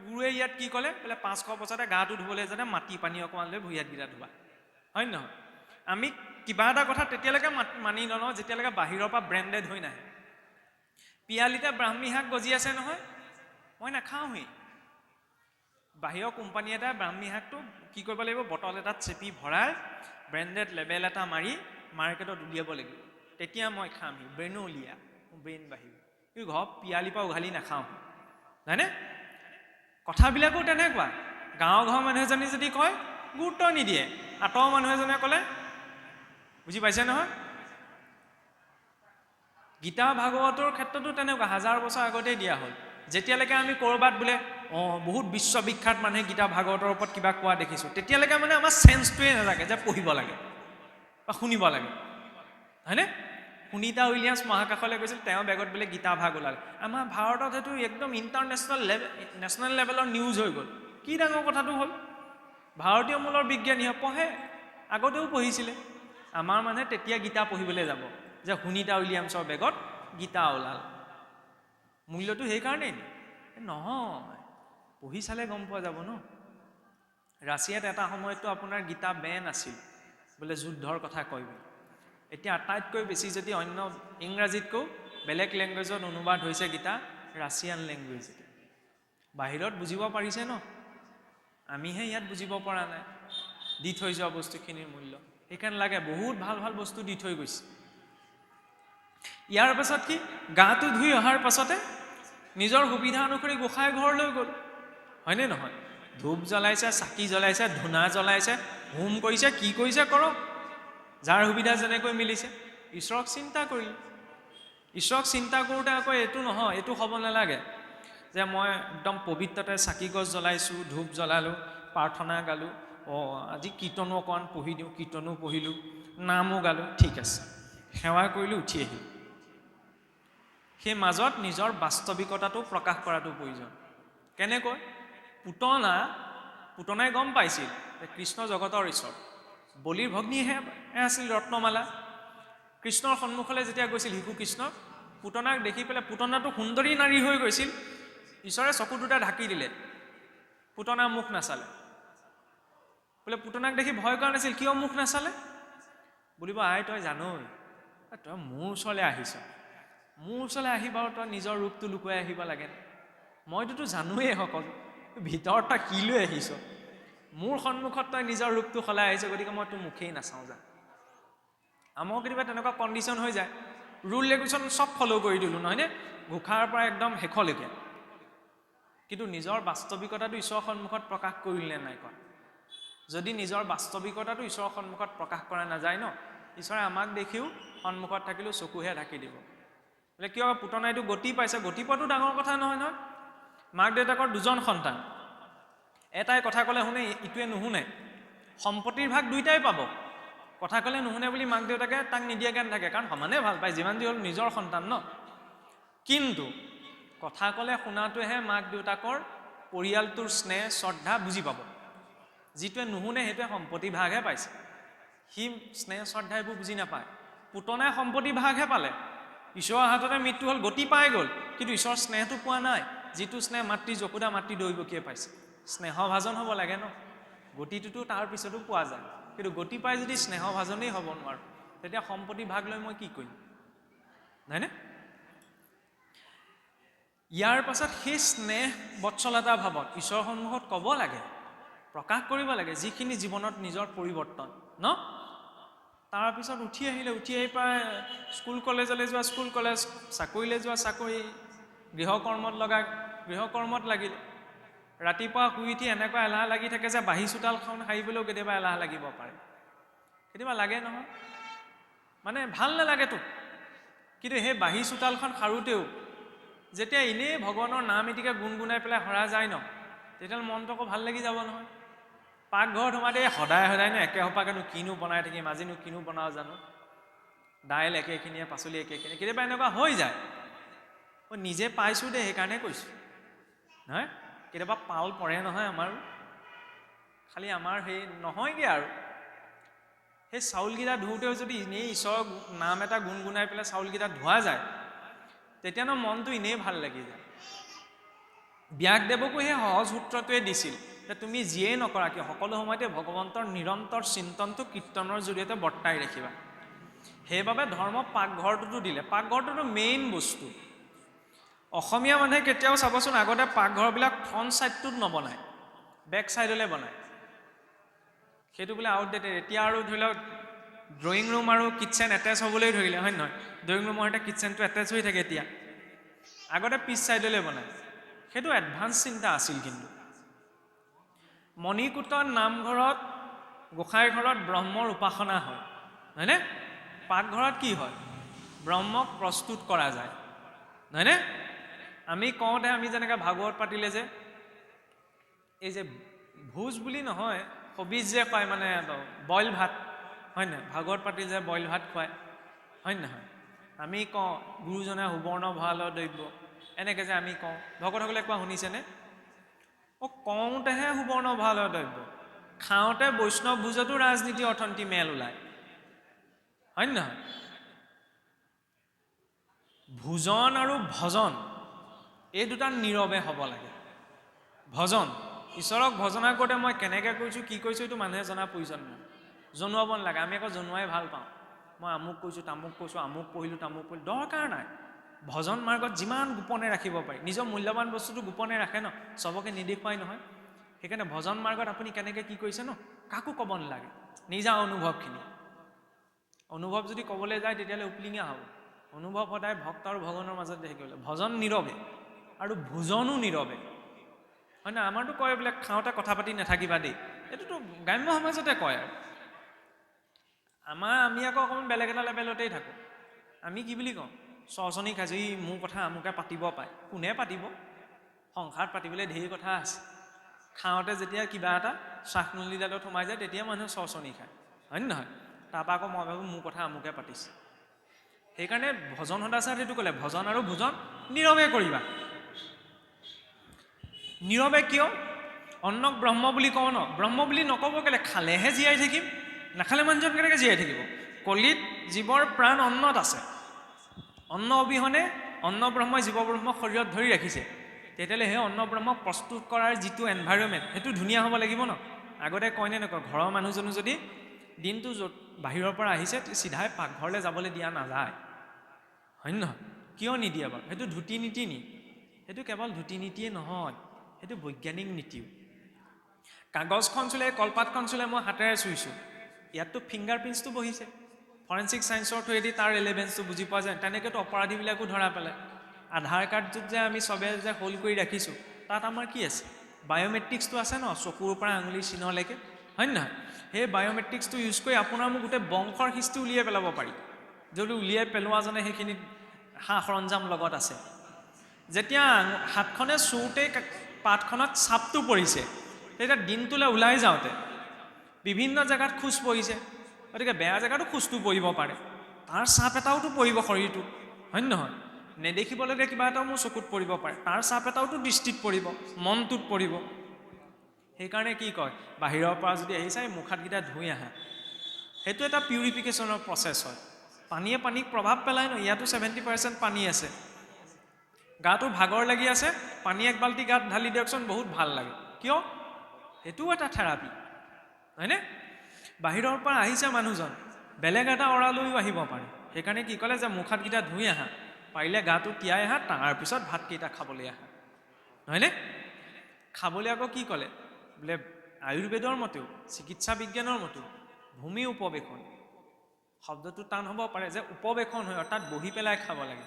গুৰুৱে ইয়াত কি ক'লে? বোলে 500 বছৰতে গাটো ধুবলৈ যাতে মাটি পানী অকণমান লৈ ভৰি হাতকেইটা ধুবা, হয় নহয়? আমি কিবা এটা কথা তেতিয়ালৈকে মানি নলওঁ যেতিয়ালৈকে বাহিৰৰ পৰা ব্ৰেণ্ডেড হৈ নাহে। পিয়ালিতে ব্ৰাহ্মী শাক গজি আছে নহয়, মই নাখাওঁহি। বাহিৰৰ কোম্পানী এটাই ব্ৰাহ্মী শাকটো কি কৰিব লাগিব, বটল এটাত চেপি ভৰাই ব্ৰেণ্ডেড লেবেল এটা মাৰি মাৰ্কেটত উলিয়াব লাগিব, তেতিয়া মই খামহি। ব্ৰেইনো উলিয়া, ব্ৰেইন বাঢ়িব। কিন্তু ঘৰত পিয়ালিৰ পৰা উঘালি নাখাওঁ, হয়নে? কথাবিলাকো তেনেকুৱা। গাঁৱৰ ঘৰৰ মানুহ এজনী যদি কয় গুৰুত্ব নিদিয়ে, আঁতৰৰ মানুহ এজনে ক'লে বুজি পাইছে নহয়? গীতা ভাগৱতৰ ক্ষেত্ৰতো তেনেকুৱা, 1000 বছৰ আগতেই দিয়া হ'ল। যেতিয়ালৈকে আমি ক'ৰবাত বোলে বহুত বিশ্ববিখ্যাত মানুহে গীতা ভাগৱতৰ ওপৰত কিবা কোৱা দেখিছোঁ, তেতিয়ালৈকে মানে আমাৰ চেন্সটোৱে নাথাকে যে পঢ়িব লাগে বা শুনিব লাগে, হয়নে? সুনীতা উইলিয়ামছ মহাকাশলৈ গৈছিল, তেওঁ বেগত বোলে গীতা ভাগ ওলালে। আমাৰ ভাৰতত সেইটো একদম নেশ্যনেল লেভেলৰ নিউজ হৈ গ'ল। কি ডাঙৰ কথাটো হ'ল, ভাৰতীয় মূলৰ বিজ্ঞানীয়ে পঢ়ে, আগতেও পঢ়িছিলে। আমাৰ মানুহে তেতিয়া গীতা পঢ়িবলৈ যাব যে সুনীতা উইলিয়ামছৰ বেগত গীতা ওলাল। মূল্যটো সেইকাৰণেই নহয়, পঢ়ি চালে গম পোৱা যাব ন। ৰাছিয়াত এটা সময়ততো আপোনাৰ গীতা বেন আছিল, বোলে যুদ্ধৰ কথা কয় বুলি। এতিয়া আটাইতকৈ বেছি যদি অন্য ইংৰাজীতকৈ বেলেগ লেংগুৱেজত অনুবাদ হৈছে গীতা, ৰাছিয়ান লেংগুৱেজ। বাহিৰত বুজিব পাৰিছে ন, আমিহে ইয়াত বুজিব পৰা নাই দি থৈ যোৱা বস্তুখিনিৰ মূল্য। সেইকাৰণে লাগে, বহুত ভাল ভাল বস্তু দি থৈ গৈছে। ইয়াৰ পাছত কি, গাটো ধুই অহাৰ পাছতে নিজৰ সুবিধা অনুসৰি গোসাঁই ঘৰলৈ গ'ল, হয়নে নহয়? ধূপ জ্বলাইছে, চাকি জ্বলাইছে, ধূনা জ্বলাইছে, হোম কৰিছে, কি কৰিছে কৰক, যাৰ সুবিধা যেনেকৈ মিলিছে। ঈশ্বৰক চিন্তা কৰিলে। ঈশ্বৰক চিন্তা কৰোঁতে আকৌ এইটো নহয়, এইটো হ'ব নালাগে যে মই একদম পবিত্ৰতে চাকি গছ জ্বলাইছোঁ, ধূপ জ্বলালোঁ, প্ৰাৰ্থনা গালোঁ, আজি কীৰ্তনো অকণমান পঢ়ি দিওঁ, কীৰ্তনো পঢ়িলোঁ, নামো গালোঁ, ঠিক আছে, সেৱা কৰিলোঁ, উঠি আহিলোঁ। সেই মাজত নিজৰ বাস্তৱিকতাটো প্ৰকাশ কৰাটো প্ৰয়োজন। কেনেকৈ? পুতনাই গম পাইছিল যে কৃষ্ণ জগতৰ ঈশ্বৰ, বলিৰ ভগ্নীহে আছিল ৰত্নমালা। কৃষ্ণৰ সন্মুখলৈ যেতিয়া গৈছিল শিশু কৃষ্ণ, পুতনাক দেখি পেলাই, পুতনাটো সুন্দৰী নাৰী হৈ গৈছিল, ঈশ্বৰে চকু দুটা ঢাকি দিলে, পুতনা মুখ নাচালে। বোলে পুতনাক দেখি ভয় কৰা নাছিল, কিয় মুখ নাচালে? বুলিব, আই তই জানই, তই মোৰ ওচৰলৈ আহিছ, মোৰ ওচৰলৈ আহি বাৰু তই নিজৰ ৰূপটো লুকুৱাই আহিব লাগে। মইতোতো জানোৱেই সকলো, ভিতৰত তই কি লৈ আহিছ? মোৰ সন্মুখত তই নিজৰ ৰূপটো সলাই আহিছ, গতিকে মই তোৰ মুখেই নাচাওঁ যা। আমাৰ কেতিয়াবা তেনেকুৱা কণ্ডিশ্যন হৈ যায়, ৰুল ৰেগুলেশ্যন চব ফ'ল' কৰি দিলোঁ, নহয়নে? ঘোষাৰ পৰা একদম শেষলৈকে। কিন্তু নিজৰ বাস্তৱিকতাটো ঈশ্বৰৰ সন্মুখত প্ৰকাশ কৰিলে নাই কৰা? যদি নিজৰ বাস্তৱিকতাটো ঈশ্বৰৰ সন্মুখত প্ৰকাশ কৰা নাযায় ন, ঈশ্বৰে আমাক দেখিও সন্মুখত থাকিলেও চকুহে ঢাকি দিব। বোলে কিয়? পুতনাইটো গতি পাইছে, গতি পোৱাটো ডাঙৰ কথা নহয় নহয়। মাক দেউতাকৰ 2জন সন্তান, এটাই কথা ক'লে শুনে, ইটোৱে নুশুনে, সম্পত্তিৰ ভাগ দুইটাই পাব। কথা ক'লে নুশুনে বুলি মাক দেউতাকে তাক নিদিয়াকৈ নাথাকে, কাৰণ সমানে ভাল পায়, যিমান যি হ'ল নিজৰ সন্তান ন। কিন্তু কথা ক'লে শুনাটোহে মাক দেউতাকৰ পৰিয়ালটোৰ স্নেহ শ্ৰদ্ধা বুজি পাব। যিটোৱে নুশুনে সেইটোৱে সম্পত্তি ভাগহে পাইছে, সি স্নেহ শ্ৰদ্ধা এইবোৰ বুজি নাপায়। পুতনাই সম্পত্তি ভাগহে পালে, ঈশ্বৰৰ হাততে মৃত্যু হ'ল, গতি পাই গ'ল, কিন্তু ঈশ্বৰৰ স্নেহটো পোৱা নাই। যিটো স্নেহ মাতৃ যশোদা, মাতৃ দৈৱকীয়ে পাইছে। স্নেহভাজন হ'ব লাগে ন, গতিটোতো তাৰ পিছতো পোৱা যায়, কিন্তু গতি পাই যদি স্নেহভাজনেই হ'ব নোৱাৰোঁ, তেতিয়া সম্পত্তি ভাগ লৈ মই কি কৰিম, নহয়নে? ইয়াৰ পাছত সেই স্নেহ বৎসলতা ভাৱত ঈশ্বৰৰ সন্মুখত ক'ব লাগে, প্ৰকাশ কৰিব লাগে, যিখিনি জীৱনত নিজৰ পৰিৱৰ্তন ন। তাৰপিছত উঠি আহিলে, উঠি আহি পাই স্কুল কলেজলৈ যোৱা স্কুল কলেজ, চাকৰিলৈ যোৱা চাকৰি, গৃহকৰ্মত লগা গৃহকৰ্মত লাগিলে। ৰাতিপুৱা শুই উঠি এনেকুৱা এলাহ লাগি থাকে যে বাঢ়ি চোতালখন সাৰিবলৈও কেতিয়াবা এলাহ লাগিব পাৰে, কেতিয়াবা লাগে নহয়, মানে ভাল নালাগেতো। কিন্তু সেই বাঢ়ি চোতালখন সাৰোঁতেও যেতিয়া এনেই ভগৱানৰ নাম এটিকে গুণগুণাই পেলাই সৰা যায় ন, তেতিয়াহ'লে মনটো আকৌ ভাল লাগি যাব নহয়। পাকঘৰত সোমাতে সদায় সদায়নো একে সোপাকেনো কিনো বনাই থাকিম, আজিনো কিনো বনাওঁ জানো, দাইল একেখিনিয়ে, পাচলি একেখিনিয়ে, কেতিয়াবা এনেকুৱা হৈ যায়। মই নিজে পাইছোঁ দে, সেইকাৰণে কৈছোঁ নহয়। কেতিয়াবা পাল পৰে নহয় আমাৰো, খালি আমাৰ সেই নহয়গৈ আৰু। সেই চাউলকেইটা ধুওঁতেও যদি এনেই ঈশ্বৰৰ নাম এটা গুণগুণাই পেলাই চাউলকেইটা ধোৱা যায়, তেতিয়ানো মনটো এনেই ভাল লাগি যায়। ব্যাসদেৱকো সেই সহজ সূত্ৰটোৱে দিছিল, যে তুমি যিয়েই নকৰা কিয় সকলো সময়তে ভগৱন্তৰ নিৰন্তৰ চিন্তনটো কীৰ্তনৰ জৰিয়তে বৰ্তাই ৰাখিবা। সেইবাবে ধৰ্ম পাকঘৰটোতো দিলে। পাকঘৰটোতো মেইন বস্তু। অসমীয়া মানুহে কেতিয়াও চাবচোন আগতে পাকঘৰবিলাক ফ্ৰণ্ট ছাইডটোত নবনায়, বেক ছাইডলৈ বনায়। সেইটো বোলে আউটডেটেড। এতিয়া আৰু ধৰি লওক ড্ৰয়িং ৰুম আৰু কিটচেন এটেচ হ'বলৈ ধৰিলে, হয় নহয়? ড্ৰয়িং ৰুমৰ সৈতে কিটচেনটো এটেচ হৈ থাকে এতিয়া। আগতে পিছ ছাইডলৈ বনায়। সেইটো এডভান্স চিন্তা আছিল। কিন্তু মণিকূটত নামঘৰত গোসাঁই ঘৰত ব্ৰহ্মৰ উপাসনা হয়, হয়নে? পাকঘৰত কি হয়? ব্ৰহ্মক প্ৰস্তুত কৰা যায়, হয়নে? আমি কওঁতে আমি যেনেকৈ ভাগৱত পাতিলে যে এই যে ভোজ বুলি নহয়, সবিজ যে খুৱায় মানে বইল ভাত, হয় নহয়? ভাগৱত পাতি যে বইল ভাত খুৱায়, হয় নহয়? আমি কওঁ গুৰুজনে সুবৰ্ণ ভঁৰালৰ দ্ৰব্য, এনেকৈ যে আমি কওঁ, ভকতসকলে কোৱা শুনিছেনে? কওঁতেহে সুবৰ্ণ ভঁৰালৰ দ্ৰব্য, খাওঁতে বৈষ্ণৱ ভোজতো ৰাজনীতি অৰ্থনীতি মেল ওলায়, হয় নহয়? ভোজন আৰু ভজন এই দুটা নীৰৱে হ'ব লাগে। ভজন, ঈশ্বৰক ভজনা কৰোঁতে মই কেনেকৈ কৰিছোঁ, কি কৰিছোঁ, এইটো মানুহে জনা প্ৰয়োজন নাই, জনোৱাব নালাগে। আমি আকৌ জনোৱাই ভাল পাওঁ। মই আমুক কৈছোঁ, তামুক কৈছোঁ, আমুক পঢ়িলোঁ, তামুক পঢ়িলোঁ, দৰকাৰ নাই। ভজন মাৰ্গত যিমান গোপনে ৰাখিব পাৰি, নিজৰ মূল্যৱান বস্তুটো গোপনে ৰাখে ন, চবকে নিদেখুৱাই নহয়। সেইকাৰণে ভজন মাৰ্গত আপুনি কেনেকৈ কি কৰিছে ন, কাকো ক'ব নালাগে, নিজা অনুভৱখিনি। অনুভৱ যদি ক'বলৈ যায় তেতিয়াহ'লে উপলিঙা হ'ব। অনুভৱ সদায় ভক্ত আৰু ভগৱানৰ মাজত থাকিব লাগে। ভজন নীৰৱে আৰু ভোজনো নীৰৱে, হয় নহয়? আমাৰতো কয় বোলে খাওঁতে কথা পাতি নাথাকিবা দেই, এইটোতো গ্ৰাম্য সমাজতে কয়। আৰু আমি আকৌ অকণমান বেলেগ এটা লেভেলতেই থাকোঁ। আমি কি বুলি কওঁ? চৰচনি খাইছোঁ, ই মোৰ কথা আমুকে পাতিব পায়। কোনে পাতিব? সংসাৰত পাতিবলৈ ঢেৰ কথা আছে। খাওঁতে যেতিয়া কিবা এটা শ্বাসনলীডালত সোমাই যায় তেতিয়া মানুহে চৰচনি খায়, হয় নহয়? তাৰপৰা আকৌ মই ভাবোঁ মোৰ কথা আমুকে পাতিছে। সেইকাৰণে ভজন সদাচাৰ সেইটো ক'লে ভজন আৰু ভোজন নীৰৱে কৰিবা। নীৰৱে কিয়? অন্নক ব্ৰহ্ম বুলি কওঁ ন, ব্ৰহ্ম বুলি নক'ব কেলে? খালেহে জীয়াই থাকিম, নাখালে মানুহজন কেনেকৈ জীয়াই থাকিব? কলিত জীৱৰ প্ৰাণ অন্নত আছে। অন্ন অবিহনে অন্ন ব্ৰহ্মই জীৱ ব্ৰহ্মক শৰীৰত ধৰি ৰাখিছে। তেতিয়াহ'লে সেই অন্ন ব্ৰহ্মক প্ৰস্তুত কৰাৰ যিটো এনভাইৰনমেণ্ট সেইটো ধুনীয়া হ'ব লাগিব ন। আগতে কয়নে নকয়, ঘৰৰ মানুহজনো যদি দিনটো য'ত বাহিৰৰ পৰা আহিছে চিধাই পাকঘৰলৈ যাবলৈ দিয়া নাযায়, হয় নহয়? কিয় নিদিয়ে বাৰু? সেইটো ধুতি নীতি নি? সেইটো কেৱল ধুতি নীতিয়ে নহয়, সেইটো বৈজ্ঞানিক নীতিও। কাগজখন চুলে, কলপাতখন চুলে মই হাতেৰে চুইছোঁ, ইয়াততো ফিংগাৰ প্ৰিণ্টছটো বহিছে। ফৰেঞ্চিক ছায়েন্সৰ থ্ৰুৱেদি তাৰ ৰেলেভেঞ্চটো বুজি পোৱা যায়। তেনেকৈতো অপৰাধীবিলাকো ধৰা পেলায়। আধাৰ কাৰ্ডটোত যে আমি চবে যে হোল্ড কৰি ৰাখিছোঁ, তাত আমাৰ কি আছে? বায়'মেট্ৰিক্সটো আছে ন, চকুৰ পৰা আঙুলিৰ চিহ্নলৈকে, হয় নহয়? সেই বায়'মেট্ৰিক্সটো ইউজ কৰি আপোনাৰ মোক গোটেই বংশৰ হিষ্ট্ৰী উলিয়াই পেলাব পাৰি, যদি উলিয়াই পেলোৱাজনে সেইখিনিত সা সৰঞ্জাম লগত আছে। যেতিয়া হাতখনে চুওঁতেই পাতখনত চাপটো পৰিছে, তেতিয়া দিনটোলৈ ওলাই যাওঁতে বিভিন্ন জেগাত খোজ পৰিছে, গতিকে বেয়া জেগাতো খোজটো পৰিব পাৰে, তাৰ চাপ এটাওতো পৰিব শৰীৰটোত, হয় নহয়? নেদেখিবলগীয়া কিবা এটাও মোৰ চকুত পৰিব পাৰে, তাৰ চাপ এটাওতো দৃষ্টিত পৰিব, মনটোত পৰিব। সেইকাৰণে কি কয়, বাহিৰৰ পৰা যদি আহিছে মুখ হাতকেইটা ধুই আহা, সেইটো এটা পিউৰিফিকেশ্যনৰ প্ৰচেছ হয়। পানীয়ে পানীক প্ৰভাৱ পেলায় ন, ইয়াতো 70% পানী আছে। গাটো ভাগৰ লাগি আছে, পানী এক বাল্টি গাত ঢালি দিয়কচোন, বহুত ভাল লাগে। কিয়? সেইটোও এটা থেৰাপি, হয়নে? বাহিৰৰ পৰা আহিছে মানুহজন, বেলেগ এটা অৰা লৈও আহিব পাৰে। সেইকাৰণে কি ক'লে যে মুখ হাতকেইটা ধুই আহা, পাৰিলে গাটো তিয়াই আহা, তাৰপিছত ভাতকেইটা খাবলৈ আহা, হয়নে? খাবলৈ আকৌ কি ক'লে? বোলে আয়ুৰ্বেদৰ মতেও, চিকিৎসা বিজ্ঞানৰ মতেও ভূমি উপবেশন, শব্দটো টান হ'ব পাৰে, যে উপবেশন হয়, অৰ্থাৎ বহি পেলাই খাব লাগে।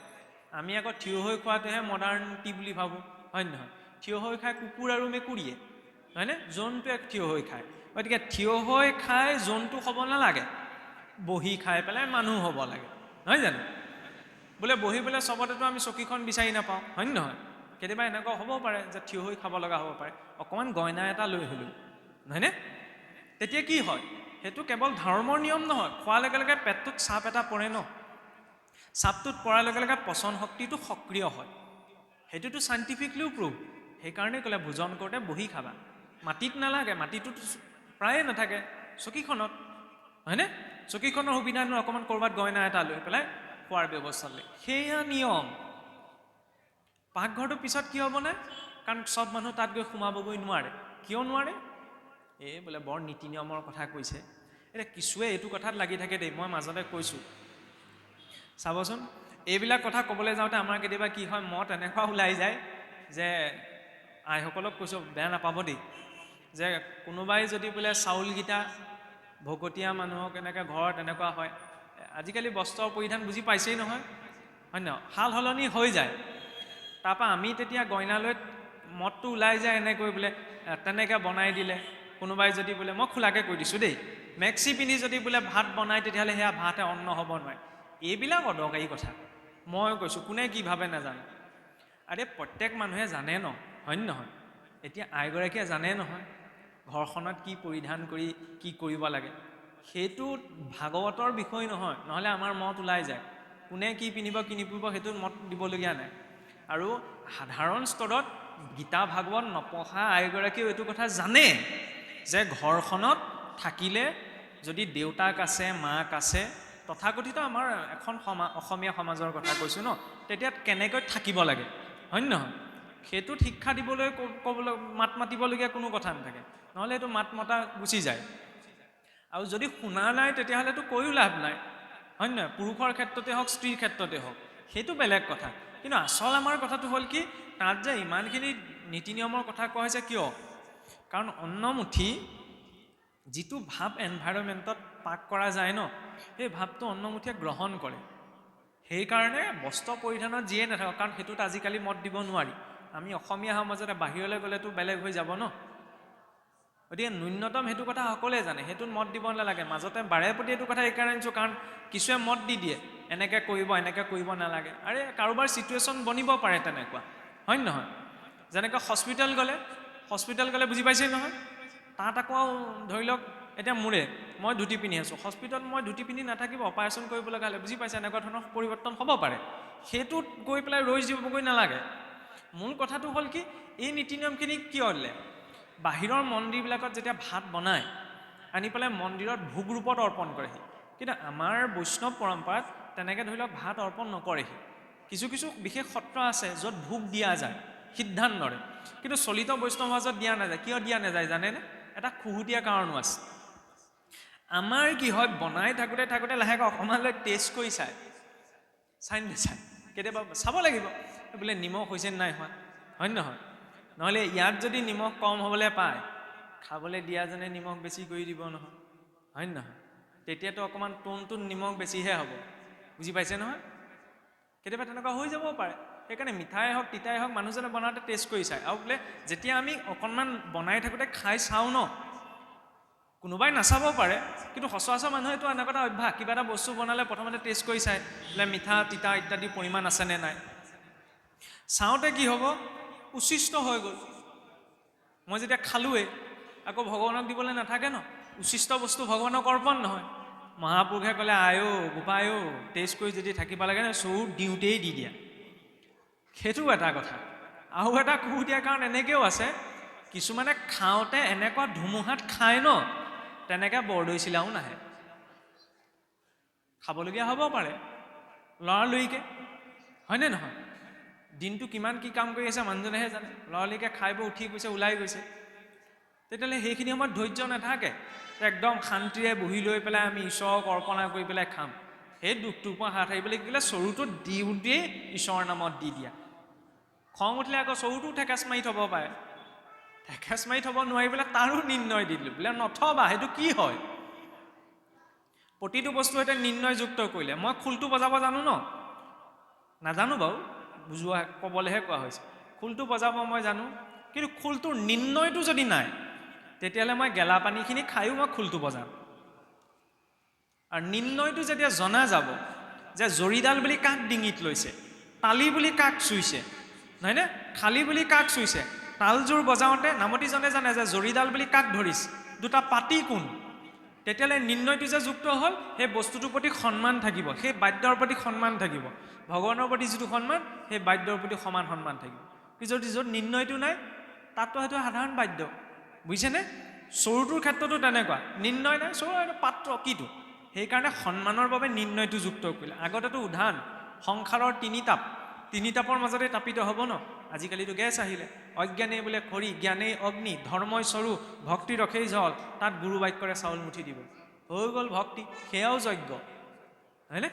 আমি আকৌ থিয় হৈ খোৱাটোহে মডাৰ্ণটি বুলি ভাবোঁ, হয় নহয়? থিয় হৈ খাই কুকুৰ আৰু মেকুৰীয়ে, হয়নে? জন্তুৱে থিয় হৈ খায়, গতিকে থিয় হৈ খাই জন্তু হ'ব নালাগে, বহি খাই পেলাই মানুহ হ'ব লাগে, নহয় জানো? বোলে বহি পেলাই চবতেতো আমি চকীখন বিচাৰি নাপাওঁ, হয় নহয়? কেতিয়াবা এনেকুৱা হ'ব পাৰে যে থিয় হৈ খাব লগা হ'ব পাৰে, অকণমান গইনা এটা লৈ হ'লেও, নহয়নে? তেতিয়া কি হয়? সেইটো কেৱল ধৰ্মৰ নিয়ম নহয়, খোৱাৰ লগে লগে পেটটোত চাপ এটা পৰে ন, চাপটোত পৰাৰ লগে লগে পচন শক্তিটো সক্ৰিয় হয়, সেইটোতো চাইণ্টিফিকলিও প্ৰুভ। সেইকাৰণে ক'লে ভোজন কৰোঁতে বহি খাবা, মাটিত নালাগে, মাটিটোত প্ৰায়ে নাথাকে, চকীখনত, হয়নে? চকীখনৰ সুবিধানো অকণমান ক'ৰবাত গইনা এটা লৈ পেলাই খোৱাৰ ব্যৱস্থা লৈ, সেয়া নিয়ম। পাকঘৰটো পিছত কি হ'বনে? কাৰণ চব মানুহ তাত গৈ সোমাবগৈ নোৱাৰে, কিয় নোৱাৰে? বোলে বৰ নীতি নিয়মৰ কথা কৈছে। এতিয়া কিছুৱে এইটো কথাত লাগি থাকে দেই, মই মাজতে কৈছোঁ চাবচোন, এইবিলাক কথা ক'বলৈ যাওঁতে আমাৰ কেতিয়াবা কি হয়, মত এনেকুৱা ওলাই যায় যে আইসকলক কৈছোঁ, বেয়া নাপাব দেই, যে কোনোবাই যদি বোলে চাউলকেইটা ভকতীয়া মানুহক এনেকৈ ঘৰত এনেকুৱা হয়, আজিকালি বস্ত্ৰ পৰিধান বুজি পাইছেই নহয়, হয় নহয়, সাল সলনি হৈ যায়। তাৰপৰা আমি তেতিয়া গইনালৈ মদটো ওলাই যায় এনেকৈ বোলে তেনেকৈ বনাই দিলে, কোনোবাই যদি বোলে, মই খোলাকৈ কৈ দিছোঁ দেই, মেক্সি পিন্ধি যদি বোলে ভাত বনায় তেতিয়াহ'লে সেয়া ভাতে অন্ন হ'ব নোৱাৰে। এইবিলাক অদৰকাৰী কথা। মই কৈছোঁ, কোনে কি ভাবে নাজানো। আৰে প্ৰত্যেক মানুহে জানে ন, হয় নহয়? এতিয়া আইগৰাকীয়ে জানে নহয় ঘৰখনত কি পৰিধান কৰি কি কৰিব লাগে। সেইটো ভাগৱতৰ বিষয় নহয়, নহ'লে আমাৰ মত ওলাই যায়। কোনে কি পিন্ধিব কি নিপিন্ধিব সেইটোত মত দিবলগীয়া নাই। আৰু সাধাৰণ স্তৰত গীতা ভাগৱত নপঢ়া আইগৰাকীয়েও এইটো কথা জানে যে ঘৰখনত থাকিলে যদি দেউতাক আছে, মাক আছে, তথাকথিত আমাৰ এখন অসমীয়া সমাজৰ কথা কৈছোঁ ন, তেতিয়া কেনেকৈ থাকিব লাগে, হয় নহয়? সেইটোত শিক্ষা দিবলৈ ক'বলৈ মাত মাতিবলগীয়া কোনো কথা নাথাকে, নহ'লে এইটো মাত মতা গুচি যায়। আৰু যদি শুনা নাই তেতিয়াহ'লেতো কৈও লাভ নাই, হয় নহয়? পুৰুষৰ ক্ষেত্ৰতে হওক, স্ত্ৰীৰ ক্ষেত্ৰতে হওক, সেইটো বেলেগ কথা। কিন্তু আচল আমাৰ কথাটো হ'ল কি, তাত যে ইমানখিনি নীতি নিয়মৰ কথা কোৱা হৈছে কিয়? কাৰণ অন্নমুঠি যিটো ভাৱ এনভাইৰনমেণ্টত পাক কৰা যায় ন, সেই ভাৱটো অন্নমুঠিয়ে গ্ৰহণ কৰে। সেইকাৰণে বস্ত্ৰ পৰিধানত যিয়ে নাথাকক, কাৰণ সেইটোত আজিকালি মত দিব নোৱাৰি। আমি অসমীয়া সমাজতে বাহিৰলৈ গ'লেতো বেলেগ হৈ যাব ন। গতিকে ন্যূনতম সেইটো কথা সকলোৱে জানে, সেইটোত মত দিব নালাগে। মাজতে বাৰে প্ৰতি এইটো কথা এইকাৰণে আনিছোঁ, কাৰণ কিছুৱে মত দি দিয়ে এনেকৈ কৰিব নালাগে। আৰে কাৰোবাৰ ছিটুৱেশ্যন বনিব পাৰে তেনেকুৱা, হয় নহয়? যেনেকৈ হস্পিটেল গ'লে বুজি পাইছেই নহয়, তাত আকৌ ধৰি লওক এতিয়া মই ধুতি পিন্ধি আছোঁ, হস্পিটেলত মই ধুতি পিন্ধি নাথাকিব, অপাৰেশ্যন কৰিব লগা হ'লে, বুজি পাইছে? এনেকুৱা ধৰণৰ পৰিৱৰ্তন হ'ব পাৰে। সেইটোত গৈ পেলাই ৰৈ দিবগৈ নালাগে। মূল কথাটো হ'ল কি, এই নীতি নিয়মখিনি কিয় দিলে? বাহিৰৰ মন্দিৰবিলাকত যেতিয়া ভাত বনায় আনি পেলাই মন্দিৰত ভোগ ৰূপত অৰ্পণ কৰেহি, কিন্তু আমাৰ বৈষ্ণৱ পৰম্পৰাত তেনেকৈ ধৰি লওক ভাত অৰ্পণ নকৰেহি। কিছু বিশেষ সত্ৰ আছে য'ত ভোগ দিয়া যায় সিদ্ধান্তৰে, কিন্তু চলিত বৈষ্ণৱ সমাজত দিয়া নাযায়। কিয় দিয়া নাযায় জানেনে? এটা খুহুতীয়া কাৰণো আছে। আমাৰ কি হয়, বনাই থাকোঁতে লাহেকৈ অকণমানলৈ টেষ্ট কৰি চাই নাচায়, কেতিয়াবা চাব লাগিব বোলে নিমখ হৈছে নাই হোৱা, হয় নহয়? নহ'লে ইয়াত যদি নিমখ কম হ'বলৈ পায়, খাবলৈ দিয়াজনে নিমখ বেছি কৰি দিব নহয়, হয় নহয়? তেতিয়াতো অকণমান টনটোত নিমখ বেছিহে হ'ব, বুজি পাইছে নহয়? কেতিয়াবা তেনেকুৱা হৈ যাবও পাৰে। সেইকাৰণে মিঠাই হওক তিতাই হওক মানুহজনে বনাওঁতে টেষ্ট কৰি চায়। আৰু বোলে যেতিয়া আমি অকণমান বনাই থাকোঁতে খাই চাওঁ ন, কোনোবাই নাচাব পাৰে, কিন্তু সচৰাচৰ মানুহেতো এনেকুৱা এটা অভ্যাস, কিবা এটা বস্তু বনালে প্ৰথমতে টেষ্ট কৰি চায় বোলে মিঠা তিতা ইত্যাদি পৰিমাণ আছেনে নাই। চাওঁতে কি হ'ব, উচিষ্ট হৈ গ'ল। মই যেতিয়া খালোঁৱেই, আকৌ ভগৱানক দিবলৈ নাথাকে ন, উচিষ্ট বস্তু ভগৱানক অৰ্পণ নহয়। মহাপুৰুষে ক'লে আয়ো গোপায়ো, টেষ্ট কৰি যদি থাকিব লাগে নে চৰু দিওঁতেই দি দিয়া। সেইটো এটা কথা। আৰু এটা খুহুতীয়া কাৰণ এনেকৈও আছে, কিছুমানে খাওঁতে এনেকুৱা ধুমুহাত খায় ন, তেনেকৈ বৰদৈ চিলাও নাহে। খাবলগীয়া হ'ব পাৰে লৰালৰিকৈ, হয়নে নহয়? দিনটো কিমান কি কাম কৰি আছে মানুহজনেহে জানে, লৰালৰিকৈ খাই বৈ উঠি গৈছে, ওলাই গৈছে। তেতিয়াহ'লে সেইখিনি সময়ত ধৈৰ্য নাথাকে, একদম শান্তিৰে বহি লৈ পেলাই আমি ঈশ্বৰক অৰ্পণা কৰি পেলাই খাম। সেই দুখটোৰ পৰা হাত সাৰিবলৈ কি কৰিলে, চৰুটোত দিওঁতেই ঈশ্বৰৰ নামত দি দিয়া। খং উঠিলে আকৌ চৰুটো ঠেকেচ মাৰি থ'ব পাৰে, ঠেকেচ মাৰি থ'ব নোৱাৰি পেলাই তাৰো নিৰ্ণয় দি দিলোঁ, বোলে নথবা। সেইটো কি হয়? প্ৰতিটো বস্তু এটা নিৰ্ণয়যুক্ত কৰিলে। মই খোলটো বজাব জানো ন, নাজানো বাৰু, বুজোৱা ক'বলৈহে কোৱা হৈছে। খোলটো বজাব মই জানো, কিন্তু খোলটোৰ নিৰ্ণয়টো যদি নাই, তেতিয়াহ'লে মই গেলা পানীখিনি খায়ো মই খোলটো বজাম। আৰু নিৰ্ণয়টো যেতিয়া জনা যাব যে জৰিডাল বুলি কাক ডিঙিত লৈছে, তালি বুলি কাক চুইছে, নহয়নে? খালি বুলি কাক চুইছে, তালযোৰ বজাওঁতে নামতিজনে জানে যে জৰিডাল বুলি কাক ধৰিছে, দুটা পাতি কোন, তেতিয়াহ'লে নিৰ্ণয়টো যে যুক্ত হ'ল, সেই বস্তুটোৰ প্ৰতি সন্মান থাকিব, সেই বাদ্যৰ প্ৰতি সন্মান থাকিব। ভগৱানৰ প্ৰতি যিটো সন্মান, সেই বাদ্যৰ প্ৰতি সমান সন্মান থাকিব। কিন্তু য'ত নিৰ্ণয়টো নাই, তাততো সেইটো সাধাৰণ বাদ্য, বুজিছেনে? চৰুটোৰ ক্ষেত্ৰতো তেনেকুৱা, নিৰ্ণয় নাই, চৰু এইটো পাত্ৰ কিটো। সেইকাৰণে সন্মানৰ বাবে নিৰ্ণয়টো যুক্ত কৰিলে। আগতেতো উধান সংসাৰৰ তিনি তাপৰ মাজতে তাপিত হ'ব ন, আজিকালিতো গেছ আহিলে। অজ্ঞানে বোলে খৰি, জ্ঞানেই অগ্নি, ধৰ্মই চৰু, ভক্তি ৰখেই জল, তাত গুৰু বাক্যৰে চাউল মুঠি দিব। হৈ গ'ল ভক্তি, সেয়াও যজ্ঞ, হয়নে?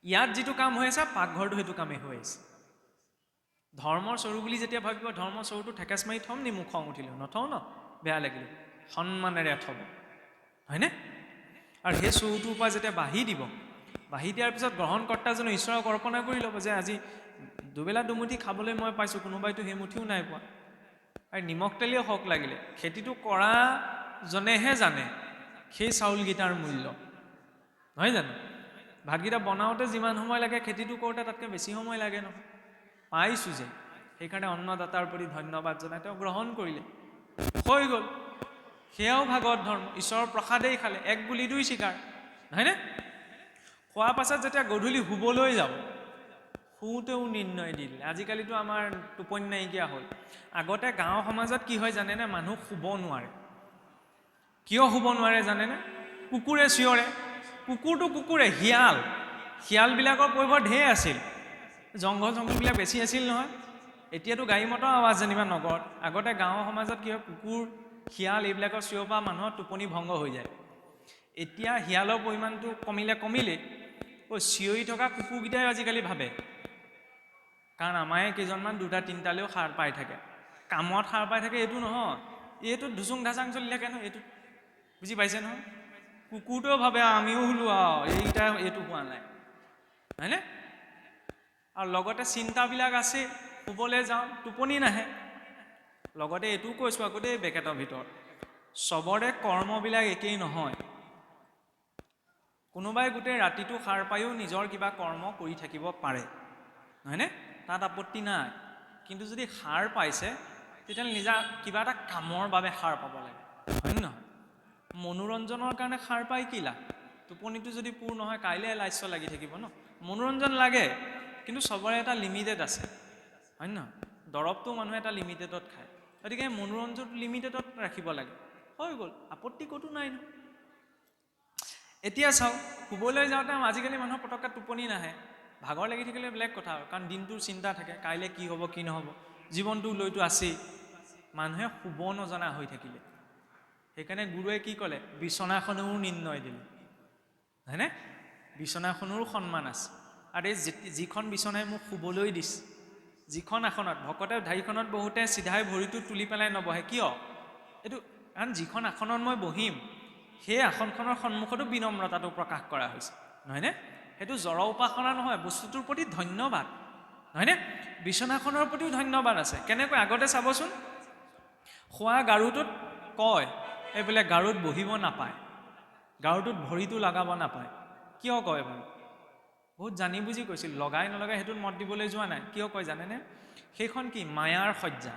ইয়াত যিটো কাম হৈ আছে পাকঘৰটো সেইটো কামেই হৈ আছে। ধৰ্মৰ চৰু বুলি যেতিয়া ভাবিব, ধৰ্মৰ চৰুটো ঠেকেচ মাৰি থ'ম নি? মোক খং উঠিলে নথওঁ ন, বেয়া লাগিলে, সন্মানেৰে থ'ব, হয়নে? আৰু সেই চৰুটোৰ পৰা যেতিয়া বাঢ়ি দিব, বাঢ়ি দিয়াৰ পিছত গ্ৰহণকৰ্তাজনে ঈশ্বৰক অৰ্পণা কৰি ল'ব যে আজি দুবেলা দুমুঠি খাবলৈ মই পাইছোঁ, কোনোবাইতো সেই মুঠিও নাই পোৱা। আৰু নিমখ তেলেও হওক লাগিলে, খেতিটো কৰা জনেহে জানে সেই চাউলকেইটাৰ মূল্য, নহয় জানো? ভাতকেইটা বনাওঁতে যিমান সময় লাগে, খেতিটো কৰোঁতে তাতকৈ বেছি সময় লাগে নহয়। পাইছোঁ যে, সেইকাৰণে অন্নদাতাৰ প্ৰতি ধন্যবাদ জনাই তেওঁ গ্ৰহণ কৰিলে, হৈ গ'ল। সেয়াও ভাগৱত ধৰ্ম, ঈশ্বৰৰ প্ৰসাদেই খালে, এক বুলি দুই স্বীকাৰ, নহয়নে? খোৱাৰ পাছত যেতিয়া গধূলি শুবলৈ যাব, শুওঁতেও নিৰ্ণয় দি দিলে। আজিকালিতো আমাৰ টোপনি নাইকিয়া হ'ল। আগতে গাঁও সমাজত কি হয় জানেনে? মানুহ শুব নোৱাৰে। কিয় শুব নোৱাৰে জানেনে? কুকুৰে চিঞৰে, কুকুৰটো কুকুৰে, শিয়ালবিলাকৰ পৰিবৰ ঢেৰ আছিল, জংঘলবিলাক বেছি আছিল নহয়। এতিয়াতো গাড়ী মটৰ আৱাজ যেনিবা নগৰত, আগতে গাঁৱৰ সমাজত কি হয়, কুকুৰ শিয়াল এইবিলাকৰ চিঞৰ পৰা মানুহৰ টোপনি ভংগ হৈ যায়। এতিয়া শিয়ালৰ পৰিমাণটো কমিলে, চিঞৰি থকা কুকুৰকেইটাই আজিকালি ভাবে, কাৰণ আমাৰে কেইজনমান দুটা তিনিটালৈও সাৰ পাই থাকে, কামত সাৰ পাই থাকে, এইটো নহয়, এইটো ধুচুং ধাচাং চলি থাকে নহয়, এইটো বুজি পাইছে নহয়? কুকুৰটোও ভাবে আমিও শুলো আৰু এইটো হোৱা নাই, হয়নে? আৰু লগতে চিন্তাবিলাক আছে, শুবলৈ যাওঁ টোপনি নাহে। লগতে এইটোও কৈছোঁ আকৌ দেই বেকেটৰ ভিতৰত, চবৰে কৰ্মবিলাক একেই নহয়। কোনোবাই গোটেই ৰাতিটো সাৰ পায়ো নিজৰ কিবা কৰ্ম কৰি থাকিব পাৰে, নহয়নে? তাত আপত্তি নাই। কিন্তু যদি সাৰ পাইছে, তেতিয়াহ'লে নিজা কিবা এটা কামৰ বাবে সাৰ পাব লাগে, হয় নহয়? মনোৰঞ্জনৰ কাৰণে সাৰ পাই কি লাভ? টোপনিটো যদি পূৰ নহয়, কাইলৈ লাস্য লাগি থাকিব ন। মনোৰঞ্জন লাগে, কিন্তু চবৰে এটা লিমিটেড আছে, হয় নহয়? দৰৱটো মানুহে এটা লিমিটেডত খায়, গতিকে মনোৰঞ্জনটো লিমিটেডত ৰাখিব লাগে, হৈ গ'ল, আপত্তি ক'তো নাই ন। এতিয়া চাওক, শুবলৈ যাওঁতে আজিকালি মানুহৰ পটককৈ টোপনি নাহে, ভাগৰ লাগি থাকিলে বেলেগ কথা, কাৰণ দিনটোৰ চিন্তা থাকে, কাইলৈ কি হ'ব কি নহ'ব, জীৱনটো লৈতো আছেই। মানুহে শুব নজনা হৈ থাকিলে, সেইকাৰণে গুৰুৱে কি ক'লে? বিচনাখনৰো নিৰ্ণয় দিলে, হয়নে? বিচনাখনৰো সন্মান আছে। আৰু এই যিখন বিচনাই মোক শুবলৈ দিছে, যিখন আসনত, ভকতে ঢাৰিখনত বহুতে চিধাই ভৰিটো তুলি পেলাই নবহে, কিয়? এইটো কাৰণ যিখন আসনত মই বহিম, সেই আসনখনৰ সন্মুখতো বিনম্ৰতাটো প্ৰকাশ কৰা হৈছে, নহয়নে? সেইটো জড় উপাসনা নহয়, বস্তুটোৰ প্ৰতি ধন্যবাদ, নহয়নে? বিচনাখনৰ প্ৰতিও ধন্যবাদ আছে। কেনেকৈ? আগতে চাবচোন, শোৱা গাৰুটোত কয় এইবোলে গাৰুত বহিব নাপায়, গাৰুটোত ভৰিটো লগাব নাপায়। কিয় কয় বাৰু? বহুত জানি বুজি কৈছিল, লগাই নলগাই সেইটোত মত দিবলৈ যোৱা নাই। কিয় কয় জানেনে? সেইখন কি? মায়াৰ সজ্জা।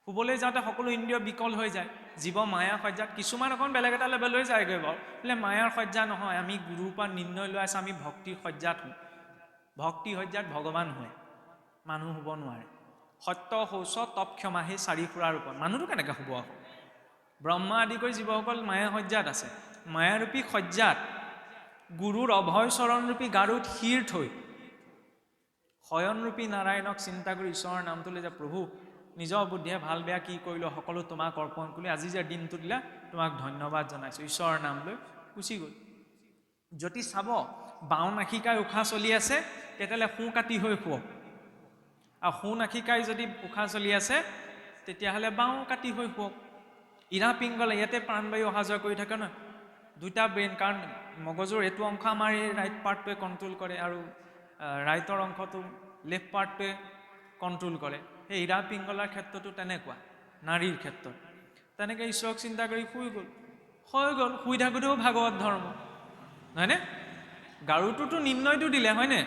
শুবলৈ যাওঁতে সকলো ইন্দ্ৰিয় বিকল হৈ যায়, জীৱ মায়াৰ সজ্জাত, কিছুমান অকণ বেলেগ এটা লেভেললৈ যায়গৈ বাৰু, বোলে মায়াৰ সজ্জা নহয়, আমি গুৰুৰ পৰা নিৰ্ণয় লৈ আছোঁ, আমি ভক্তিৰ সজ্জাত হওঁ, ভক্তি সজ্জাত ভগৱান হয়, মানুহ শুব নোৱাৰে। সত্য শৌচ তপ ক্ষমা, সেই চাৰি ফুৰাৰ ওপৰত মানুহটো কেনেকৈ শুব আকৌ? ব্ৰহ্মা আদি কৰি জীৱসকল মায়া সজ্জাত আছে, মায়াৰূপী সজ্জাত গুৰুৰ অভয় চৰণৰূপী গাৰুত শিৰ থৈ শয়নৰূপী নাৰায়ণক চিন্তা কৰি ঈশ্বৰৰ নামটো লৈ যে প্ৰভু নিজৰ বুদ্ধিয়ে ভাল বেয়া কি কৰিলোঁ সকলো তোমাক অৰ্পণ কৰি আজি যে দিনটো দিলা তোমাক ধন্যবাদ জনাইছোঁ, ঈশ্বৰৰ নাম লৈ গুচি গ'ল। যদি চাব বাওঁ নাসিকাই উশাহ চলি আছে, তেতিয়াহ'লে সোঁ কাটি হৈ শুৱক, আৰু সোঁ নাসিকাই যদি উশাহ চলি আছে তেতিয়াহ'লে বাওঁ কাটি হৈ শুৱক। ইৰা পিংগলা, ইয়াতে প্ৰাণবায়ু অহা যোৱা কৰি থাকে ন, দুটা ব্ৰেইন, কাৰণ মগজুৰ এইটো অংশ আমাৰ এই ৰাইট পাৰ্টটোৱে কণ্ট্ৰল কৰে, আৰু ৰাইটৰ অংশটো লেফ্ট পাৰ্টটোৱে কণ্ট্ৰল কৰে। সেই ইৰা পিংগলাৰ ক্ষেত্ৰতো তেনেকুৱা, নাৰীৰ ক্ষেত্ৰত তেনেকৈ ঈশ্বৰক চিন্তা কৰি শুই গ'ল, হৈ গ'ল। শুই থাকোঁতেও ভাগৱত ধৰ্ম, হয়নে? গাৰুটোতো নিৰ্ণয়টো দিলে, হয়নে?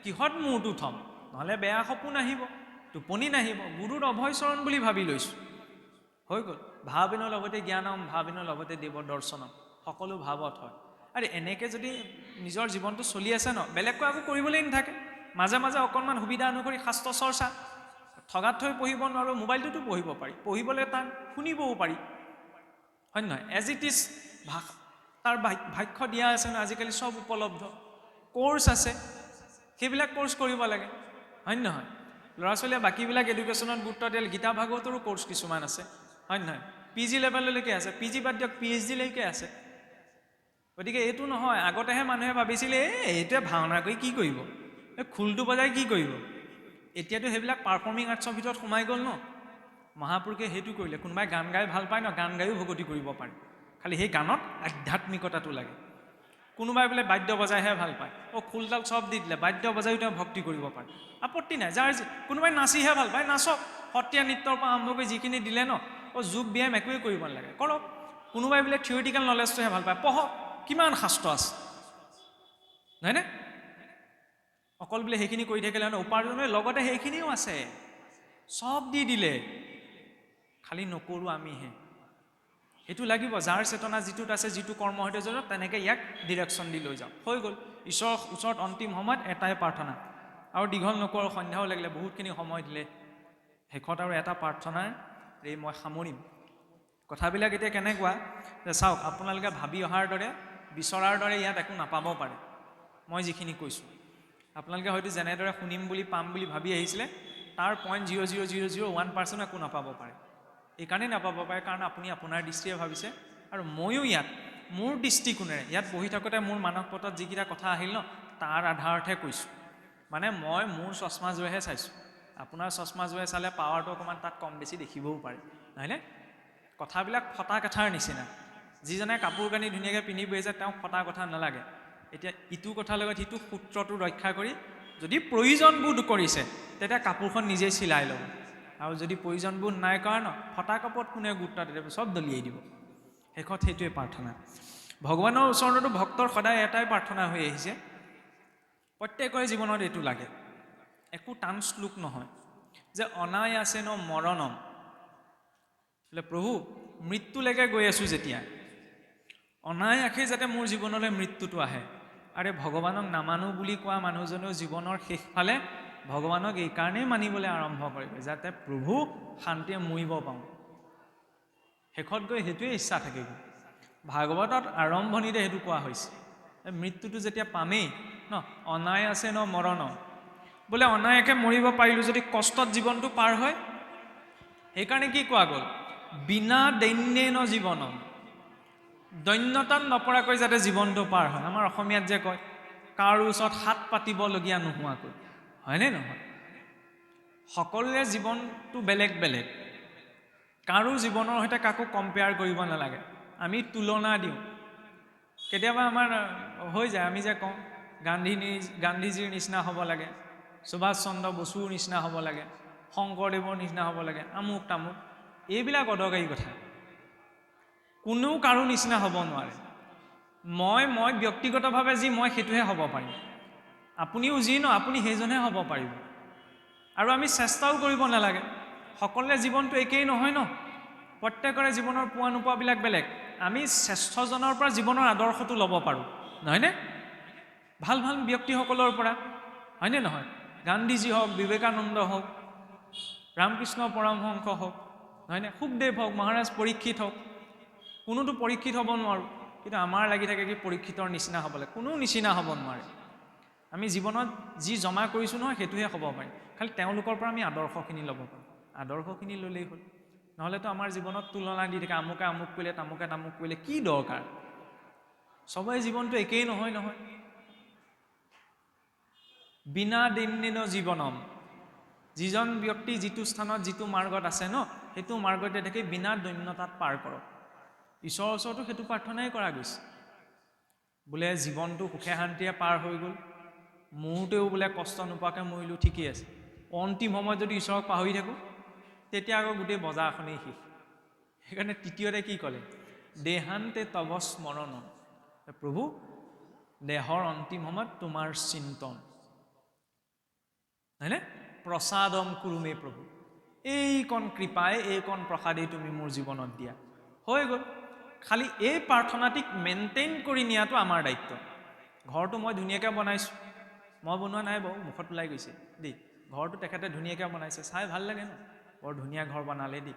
কিহত মূৰটো থ'ম, নহ'লে বেয়া সপোন আহিব, টোপনি নাহিব, গুৰুৰ অভয় চৰণ বুলি ভাবি লৈছোঁ, হৈ গ'ল। ভাবিনৰ লগতে জ্ঞানম, ভাবিনৰ লগতে দেৱ দৰ্শনম, সকলো ভাৱত হয়। আৰু এনেকৈ যদি নিজৰ জীৱনটো চলি আছে ন, বেলেগকৈ আকৌ কৰিবলৈ নাথাকে, মাজে মাজে অকণমান সুবিধা অনুসৰি শাস্ত্ৰ চৰ্চা, ঠগাত থৈ পঢ়িব নোৱাৰোঁ, মোবাইলটোতো পঢ়িব পাৰি, পঢ়িবলৈ টান শুনিবও পাৰি, হয় নহয়? এজ ইট ইজ ভাষা, তাৰ ভাষ্য দিয়া আছে ন, আজিকালি চব উপলব্ধ, কোৰ্চ আছে, সেইবিলাক কোৰ্চ কৰিব লাগে, হয় নহয়? ল'ৰা ছোৱালীয়ে বাকীবিলাক এডুকেশ্যনত গুৰুত্ব দিলে গীতা ভাগৱতৰো কোৰ্চ কিছুমান আছে, হয় নহয়? PG লেভেললৈকে আছে, PG বাদ দিয়ক PhD লৈকে আছে। গতিকে এইটো নহয়, আগতেহে মানুহে ভাবিছিলে এইটোৱে ভাওনা কৰি কি কৰিব, এই খোলটো বজাই কি কৰিব। এতিয়াতো সেইবিলাক পাৰফৰ্মিং আৰ্টছৰ ভিতৰত সোমাই গ'ল ন। মহাপুৰুষে সেইটো কৰিলে। কোনোবাই গান গাই ভাল পায় ন, গান গায়ো ভকতি কৰিব পাৰে, খালি সেই গানত আধ্যাত্মিকতাটো লাগে। কোনোবাই বোলে বাদ্য বজাইহে ভাল পায়, খোলডাল চব দি দিলে, বাদ্য বজাইও তেওঁ ভক্তি কৰিব পাৰে, আপত্তি নাই। যাৰ কোনোবাই নাচিহে ভাল পায়, নাচক। সত্ৰীয়া নৃত্যৰ পৰা আৰম্ভ কৰি যিখিনি দিলে ন, যোগ ব্যায়াম একোৱেই কৰিব নালাগে, কৰক। কোনোবাই বোলে থিয়ৰিটিকেল নলেজটোহে ভাল পায়, পঢ়ক, কিমান শাস্ত্ৰ আছে, নহয়নে? অকল বোলে সেইখিনি কৰি থাকিলে ন উপাৰ্জনৰ লগতে সেইখিনিও আছে, চব দি দিলে, খালি নকৰোঁ আমিহে। সেইটো লাগিব, যাৰ চেতনা যিটোত আছে, যিটো কৰ্ম সৈতে জড়িত, তেনেকৈ ইয়াক ডিৰেকশ্যন দি লৈ যাওঁ, হৈ গ'ল। ঈশ্বৰৰ ওচৰত অন্তিম সময়ত এটাই প্ৰাৰ্থনা, আৰু দীঘল নকৰোঁ, সন্ধ্যাও লাগিলে, বহুতখিনি সময় দিলে। শেষত আৰু এটা প্ৰাৰ্থনাৰ মই সামৰিম। কথাবিলাক এতিয়া কেনেকুৱা যে চাওক, আপোনালোকে ভাবি অহাৰ দৰে, বিচৰাৰ দৰে ইয়াত একো নাপাব পাৰে। মই যিখিনি কৈছোঁ আপোনালোকে হয়তো যেনেদৰে শুনিম বুলি পাম বুলি ভাবি আহিছিলে, তাৰ 0.0001% একো নাপাব পাৰে। এইকাৰণেই নাপাব পাৰে কাৰণ আপুনি আপোনাৰ দৃষ্টিৰে ভাবিছে, আৰু ময়ো ইয়াত মোৰ দৃষ্টিকোণেৰে ইয়াত বহি থাকোঁতে মোৰ মানস পটত যিকেইটা কথা আহিল ন, তাৰ আধাৰতহে কৈছোঁ। মানে মই মোৰ চশমাযোৰেহে চাইছোঁ, আপোনাৰ চশমাযোৰে চালে পাৱাৰটো অকণমান তাত কম বেছি দেখিবও পাৰে, নহয়নে? কথাবিলাক ফটা কথাৰ নিচিনা। যিজনে কাপোৰ কানি ধুনীয়াকৈ পিন্ধি বহি যায়, তেওঁক ফটা কথা নালাগে। এতিয়া ইটো কথাৰ লগত সিটো সূত্ৰটো ৰক্ষা কৰি যদি প্ৰয়োজনবোধ কৰিছে, তেতিয়া কাপোৰখন নিজেই চিলাই ল'ব। আৰু যদি প্ৰয়োজনবোধ নাই কৰা ন, ফটা কাপোৰত কোনে গুৰুত্ব দিব, চব দলিয়াই দিব। শেষত সেইটোৱে প্ৰাৰ্থনা। ভগৱানৰ ওচৰতো ভক্তৰ সদায় এটাই প্ৰাৰ্থনা হৈ আহিছে, প্ৰত্যেকৰে জীৱনত এইটো লাগে, একো টান শ্লোক নহয়, যে অনায়াসে ন মৰণম, বোলে প্ৰভু মৃত্যুলৈকে গৈ আছোঁ যেতিয়া, অনায়াসে যাতে মোৰ জীৱনলৈ মৃত্যুটো আহে। আৰে ভগৱানক নামানো বুলি কোৱা মানুহজনেও জীৱনৰ শেষফালে ভগৱানক এইকাৰণেই মানিবলৈ আৰম্ভ কৰিব, যাতে প্ৰভু শান্তিয়ে মৰিব পাওঁ। শেষত গৈ সেইটোৱে ইচ্ছা থাকিব। ভাগৱতত আৰম্ভণিতে সেইটো কোৱা হৈছে, মৃত্যুটো যেতিয়া পামেই ন, অনায়াসে ন মৰণম, বোলে অনায়াসে মৰিব পাৰিলোঁ যদি কষ্টত জীৱনটো পাৰ হয়, সেইকাৰণে কি কোৱা গ'ল, বিনা দৈন্যেন জীৱনম, দৈন্যতাত নপৰাকৈ যাতে জীৱনটো পাৰ হয়। আমাৰ অসমীয়াত যে কয়, কাৰো ওচৰত হাত পাতিবলগীয়া নোহোৱাকৈ, হয়নে নহয়? সকলোৰে জীৱনটো বেলেগ বেলেগ, কাৰো জীৱনৰ সৈতে কাকো কম্পেয়াৰ কৰিব নালাগে। আমি তুলনা দিওঁ, কেতিয়াবা আমাৰ হৈ যায়, আমি যে কওঁ গান্ধীজীৰ নিচিনা হ'ব লাগে, সুভাষ চন্দ্ৰ বসুৰ নিচিনা হ'ব লাগে, শংকৰদেৱৰ নিচিনা হ'ব লাগে, আমুক তামুক, এইবিলাক অদৰকাৰী কথা। কোনেও কাৰো নিচিনা হ'ব নোৱাৰে। মই ব্যক্তিগতভাৱে যি মই সেইটোহে হ'ব পাৰিম, আপুনিও যি ন আপুনি সেইজনহে হ'ব পাৰিব। আৰু আমি চেষ্টাও কৰিব নালাগে, সকলোৰে জীৱনটো একেই নহয় ন, প্ৰত্যেকৰে জীৱনৰ পোৱা নোপোৱাবিলাক বেলেগ। আমি শ্ৰেষ্ঠজনৰ পৰা জীৱনৰ আদৰ্শটো ল'ব পাৰোঁ, নহয়নে? ভাল ভাল ব্যক্তিসকলৰ পৰা, হয়নে নহয়? গান্ধীজী হওক, বিবেকানন্দ হওক, ৰামকৃষ্ণ পৰমহংস হওক, নহয়নে? সুখদেৱ হওক, মহাৰাজ পৰীক্ষিত হওক, কোনোতো পৰীক্ষিত হ'ব নোৱাৰোঁ, কিন্তু আমাৰ লাগি থাকে কি পৰীক্ষিতৰ নিচিনা হ'বলৈ, কোনো নিচিনা হ'ব নোৱাৰে। আমি জীৱনত যি জমা কৰিছোঁ নহয় সেইটোহে হ'ব পাৰিম, খালি তেওঁলোকৰ পৰা আমি আদৰ্শখিনি ল'ব পাৰোঁ, আদৰ্শখিনি ল'লেই হ'ল। নহ'লেতো আমাৰ জীৱনত তুলনা দি থাকে, আমুকে আমুক কৰিলে, তামুকে তামুক কৰিলে, কি দৰকাৰ? চবৰে জীৱনটো একেই নহয় নহয়। বিনা দৈন্যেন জীৱনম, যিজন ব্যক্তি যিটো স্থানত যিটো মাৰ্গত আছে ন, সেইটো মাৰ্গতে থাকি বিনা দৈন্যতাত পাৰ কৰক। ঈশ্বৰৰ ওচৰতো সেইটো প্ৰাৰ্থনাই কৰা গৈছে, বোলে জীৱনটো সুখে শান্তিৰে পাৰ হৈ গ'ল, মৰোতেও বোলে কষ্ট নোপোৱাকৈ মৰিলোঁ, ঠিকেই আছে। অন্তিম সময়ত যদি ঈশ্বৰক পাহৰি থাকোঁ, তেতিয়া আকৌ গোটেই বজাৰখনেই শেষ। সেইকাৰণে তৃতীয়তে কি ক'লে, দেহান্তে তৱ স্মৰণম, প্ৰভু দেহৰ অন্তিম সময়ত তোমাৰ চিন্তন, হয়নে? প্ৰসাদম কুৰুমে প্ৰভু, এইকণ কৃপাই, এইকণ প্ৰসাদেই তুমি মোৰ জীৱনত দিয়া, হৈ গ'ল। খালি এই প্ৰাৰ্থনাটিক মেইনটেইন কৰি নিয়াটো আমাৰ দায়িত্ব। ঘৰটো মই ধুনীয়াকৈ বনাইছোঁ, মই বনোৱা নাই বাৰু, মুখত ওলাই গৈছে দেই, ঘৰটো তেখেতে ধুনীয়াকৈ বনাইছে, চাই ভাল লাগে ন, বৰ ধুনীয়া ঘৰ বনালে দেই।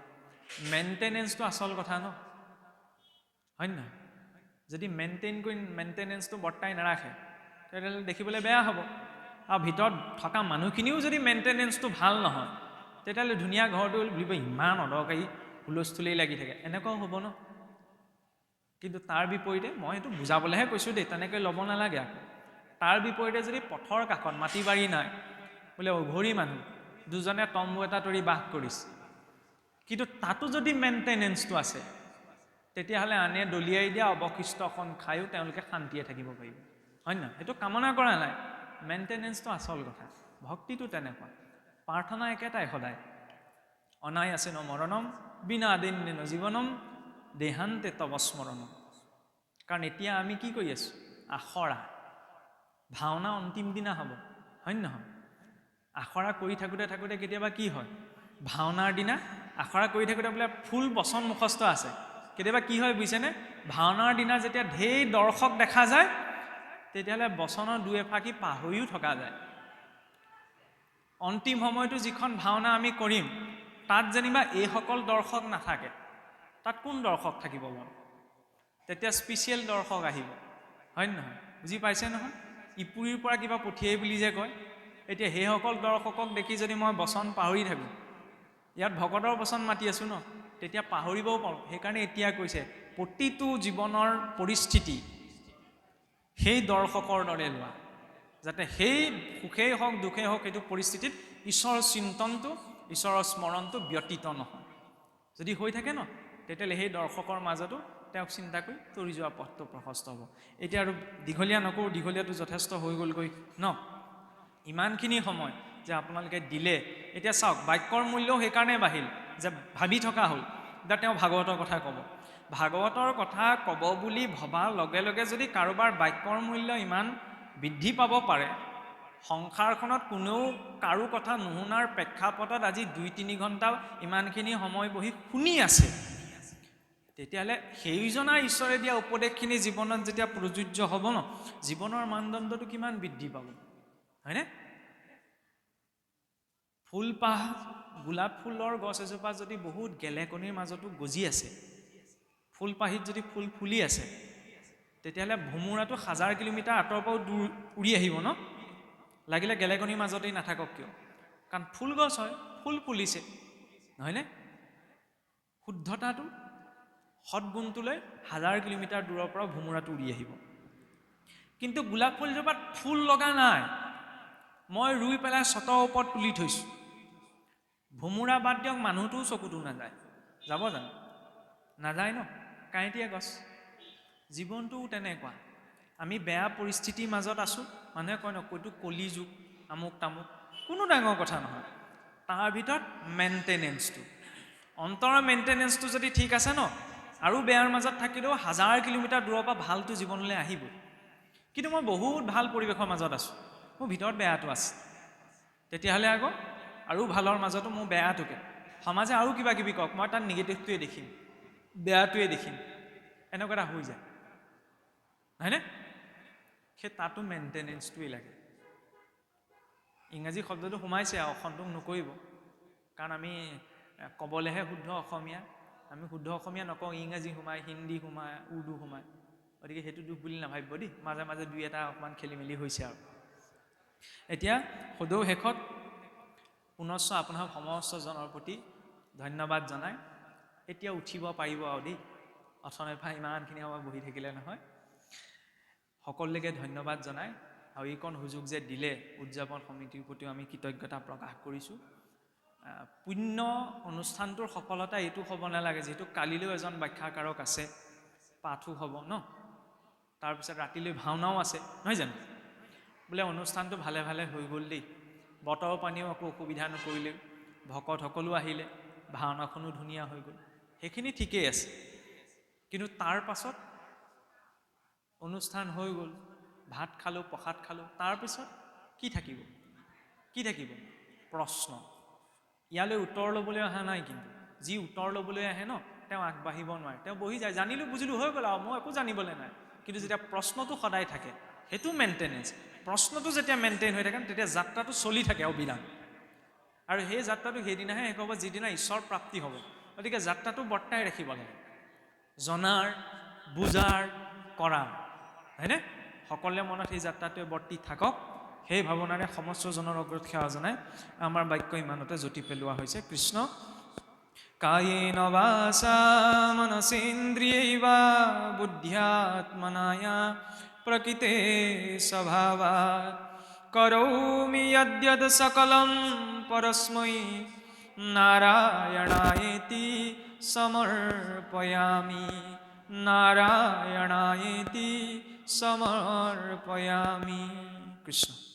মেইনটেনেঞ্চটো আচল কথা ন, হয় নহয়? যদি মেইনটেইন কৰি মেইনটেনেঞ্চটো বৰ্তাই নাৰাখে, তেতিয়াহ'লে দেখিবলৈ বেয়া হ'ব। আৰু ভিতৰত থকা মানুহখিনিও যদি মেইনটেনেঞ্চটো ভাল নহয়, তেতিয়াহ'লে ধুনীয়া ঘৰটো বুলিব ইমান অদৰকাৰী হুলস্থুলেই লাগি থাকে, এনেকুৱাও হ'ব ন। কিন্তু তাৰ বিপৰীতে মই সেইটো বুজাবলৈহে কৈছোঁ দেই, তেনেকৈ ল'ব নালাগে আকৌ। তাৰ বিপৰীতে যদি পথৰ কাষত মাটি বাৰী নাই, বোলে অঘৰী মানুহ দুজনে তম্বু এটা তৰি বাস কৰিছে, কিন্তু তাতো যদি মেইনটেনেঞ্চটো আছে, তেতিয়াহ'লে আনে দলিয়াই দিয়া অৱশিষ্টখন খায়ো তেওঁলোকে শান্তিয়ে থাকিব পাৰিব, হয় নহয়? সেইটো কামনা কৰা নাই, মেইনটেনেঞ্চটো আচল কথা। ভক্তিটো তেনেকুৱা, প্ৰাৰ্থনা একেটাই সদায়, অনাই আছে ন মৰণম বিনা দিন জীৱনম দেহান্তে তৱ স্মৰণম। কাৰণ এতিয়া আমি কি কৰি আছোঁ? আখৰা, ভাওনা অন্তিম দিনা হ'ব, হয় নহয়? আখৰা কৰি থাকোঁতে থাকোঁতে কেতিয়াবা কি হয়, ভাওনাৰ দিনা আখৰা কৰি থাকোঁতে বোলে ফুল বচন মুখস্থ আছে, কেতিয়াবা কি হয় বুজিছেনে? ভাওনাৰ দিনা যেতিয়া ঢেৰ দৰ্শক দেখা যায়, তেতিয়াহ'লে বচনৰ দুই এফাকি পাহৰিও থকা যায়। অন্তিম সময়তো যিখন ভাওনা আমি কৰিম, তাত যেনিবা এইসকল দৰ্শক নাথাকে, তাত কোন দৰ্শক থাকিব বাৰু? তেতিয়া স্পেচিয়েল দৰ্শক আহিব, হয় নহয়? বুজি পাইছে নহয়? ইপুৰীৰ পৰা কিবা পঠিয়াই বুলি যে কয়, এতিয়া সেইসকল দৰ্শকক দেখি যদি মই বচন পাহৰি থাকোঁ, ইয়াত ভকতৰ বচন মাতি আছোঁ ন, তেতিয়া পাহৰিবও পাৰোঁ। সেইকাৰণে এতিয়া কৈছে প্ৰতিটো জীৱনৰ পৰিস্থিতি সেই দৰ্শকৰ দৰে লোৱা, যাতে সেই সুখেই হওক দুখেই হওক সেইটো পৰিস্থিতিত ঈশ্বৰৰ চিন্তনটো, ঈশ্বৰৰ স্মৰণটো ব্যতীত নহয়। যদি হৈ থাকে ন, তেতিয়াহ'লে সেই দৰ্শকৰ মাজতো তেওঁক চিন্তা কৰি তৰি যোৱা পথটো প্ৰশস্ত হ'ব। এতিয়া আৰু দীঘলীয়া নকৰোঁ, দীঘলীয়াটো যথেষ্ট হৈ গ'লগৈ ন। ইমানখিনি সময় যে আপোনালোকে দিলে, এতিয়া চাওক বাক্যৰ মূল্যও সেইকাৰণে বাঢ়িল যে ভাবি থকা হ'ল। এতিয়া তেওঁ ভাগৱতৰ কথা ক'ব, ভাগৱতৰ কথা ক'ব বুলি ভবাৰ লগে লগে যদি কাৰোবাৰ বাক্যৰ মূল্য ইমান বৃদ্ধি পাব পাৰে, সংসাৰখনত কোনেও কাৰো কথা নুশুনাৰ প্ৰেক্ষাপটত আজি 2-3 ঘণ্টা ইমানখিনি সময় বহি শুনি আছে, তেতিয়াহ'লে সেইজনা ঈশ্বৰে দিয়া উপদেশখিনি জীৱনত যেতিয়া প্ৰযোজ্য হ'ব ন, জীৱনৰ মানদণ্ডটো কিমান বৃদ্ধি পাব, হয়নে? ফুলপাহ, গোলাপ ফুলৰ গছ এজোপা যদি বহুত গেলেকনিৰ মাজতো গজি আছে, ফুলপাহিত যদি ফুল ফুলি আছে, তেতিয়াহ'লে ভোমোৰাটো 1000 কিলোমিটাৰ আঁতৰৰ পৰাও দূৰ উৰি আহিব ন, লাগিলে গেলেকনিৰ মাজতেই নাথাকক কিয়, কাৰণ ফুল গছ হয়, ফুল ফুলিছে, নহয়নে? শুদ্ধতাটো, সৎগুণটোলৈ 1000 কিলোমিটাৰ দূৰৰ পৰা ভোমোৰাটো উৰি আহিব। কিন্তু গোলাপ ফুলজোপাত ফুল লগা নাই, মই ৰুই পেলাই চটৰ ওপৰত তুলি থৈছোঁ, ভোমোৰা বাদ দিয়ক মানুহটোও চকুতো নাযায়, যাব জানো? নাযায় ন, কাঁইটীয়া গছ। জীৱনটোও তেনেকুৱা, আমি বেয়া পৰিস্থিতিৰ মাজত আছোঁ, মানুহে কয় ন কৈতো কলি যুগ আমুক তামুক, কোনো ডাঙৰ কথা নহয়। তাৰ ভিতৰত মেইনটেনেঞ্চটো, অন্তৰৰ মেইনটেনেঞ্চটো যদি ঠিক আছে ন, আৰু বেয়াৰ মাজত থাকিলেও 1000 কিলোমিটাৰ দূৰৰ পৰা ভালটো জীৱনলৈ আহিব। কিন্তু মই বহুত ভাল পৰিৱেশৰ মাজত আছোঁ, মোৰ ভিতৰত বেয়াটো আছে, তেতিয়াহ'লে আকৌ আৰু ভালৰ মাজতো মোৰ বেয়াটোকে, সমাজে আৰু কিবা কিবি কওক, মই তাত নিগেটিভটোৱে দেখিম, বেয়াটোৱে দেখিম, এনেকুৱা এটা হৈ যায়, হয়নে? সেই তাতো মেইনটেনেঞ্চটোৱেই লাগে। ইংৰাজী শব্দটো সোমাইছে আৰু অসন্তোষ নকৰিব, কাৰণ আমি ক'বলৈহে শুদ্ধ অসমীয়া, আমি শুদ্ধ অসমীয়া নকওঁ, ইংৰাজী সোমায়, হিন্দী সোমায়, উৰ্দু সোমায়, গতিকে সেইটো দুখ বুলি নাভাবিব দেই, মাজে মাজে 2-এটা অকণমান খেলি মেলি হৈছে আৰু। এতিয়া সদৌ শেষত পুনশ্চ আপোনাৰ সমস্তজনৰ প্ৰতি ধন্যবাদ জনাই এতিয়া উঠিব পাৰিব আৰু দেই, অথনিৰ পৰা ইমানখিনি সময় বহি থাকিলে নহয়। সকলোকে ধন্যবাদ জনাই আৰু এইকণ সুযোগ যে দিলে উদযাপন সমিতিৰ প্ৰতিও আমি কৃতজ্ঞতা প্ৰকাশ কৰিছোঁ। পুণ্য অনুষ্ঠানটোৰ সফলতা এইটো হ'ব নালাগে, যিহেতু কালিলৈও এজন ব্যাখ্যাকাৰক আছে, পাঠো হ'ব ন, তাৰপিছত ৰাতিলৈ ভাওনাও আছে, নহয় জানো? বোলে অনুষ্ঠানটো ভালে ভালে হৈ গ'ল দেই, বতৰ পানীও একো অসুবিধা নকৰিলে, ভকত সকলো আহিলে, ভাওনাখনো ধুনীয়া হৈ গ'ল, সেইখিনি ঠিকেই আছে। কিন্তু তাৰ পাছত অনুষ্ঠান হৈ গ'ল, ভাত খালোঁ, প্ৰসাদ খালোঁ, তাৰপিছত কি থাকিব? কি থাকিব? প্ৰশ্ন। ইয়ালৈ উত্তৰ ল'বলৈ অহা নাই, কিন্তু যি উত্তৰ ল'বলৈ আহে ন, তেওঁ আগবাঢ়িব নোৱাৰে, তেওঁ বহি যায়, জানিলোঁ বুজিলোঁ হৈ গ'ল আৰু মই একো জানিবলৈ নাই। কিন্তু যেতিয়া প্ৰশ্নটো সদায় থাকে, সেইটো মেইনটেনেঞ্চ, প্ৰশ্নটো যেতিয়া মেইনটেইন হৈ থাকে, তেতিয়া যাত্ৰাটো চলি থাকে অবিৰাম, আৰু সেই যাত্ৰাটো সেইদিনাহে শেষ হ'ব যিদিনা ঈশ্বৰ প্ৰাপ্তি হ'ব। গতিকে যাত্ৰাটো বৰ্তাই ৰাখিব লাগে, জনাৰ, বুজাৰ, কৰাৰ, হয়নে? সকলোৰে মনত সেই যাত্ৰাটোৱে বৰ্তি থাকক। সেই ভাৱনাৰে সমস্ত জনৰ অগ্ৰত সেৱা জনাই আমাৰ বাক্য ইমানতে জ্যোতি পেলোৱা হৈছে। কৃষ্ণ কায়েন বাচা মনসেন্দ্ৰিয়ৈবা বুদ্ধ্যাত্মনায়া প্ৰকৃতে স্বভাৱাৎ কৰোমি যদ্যৎ সকলম পৰস্मै নাৰায়ণায়েতি সমৰ্পয়ামি নাৰায়ণায়েতি সমৰ্পয়ামি। কৃষ্ণ।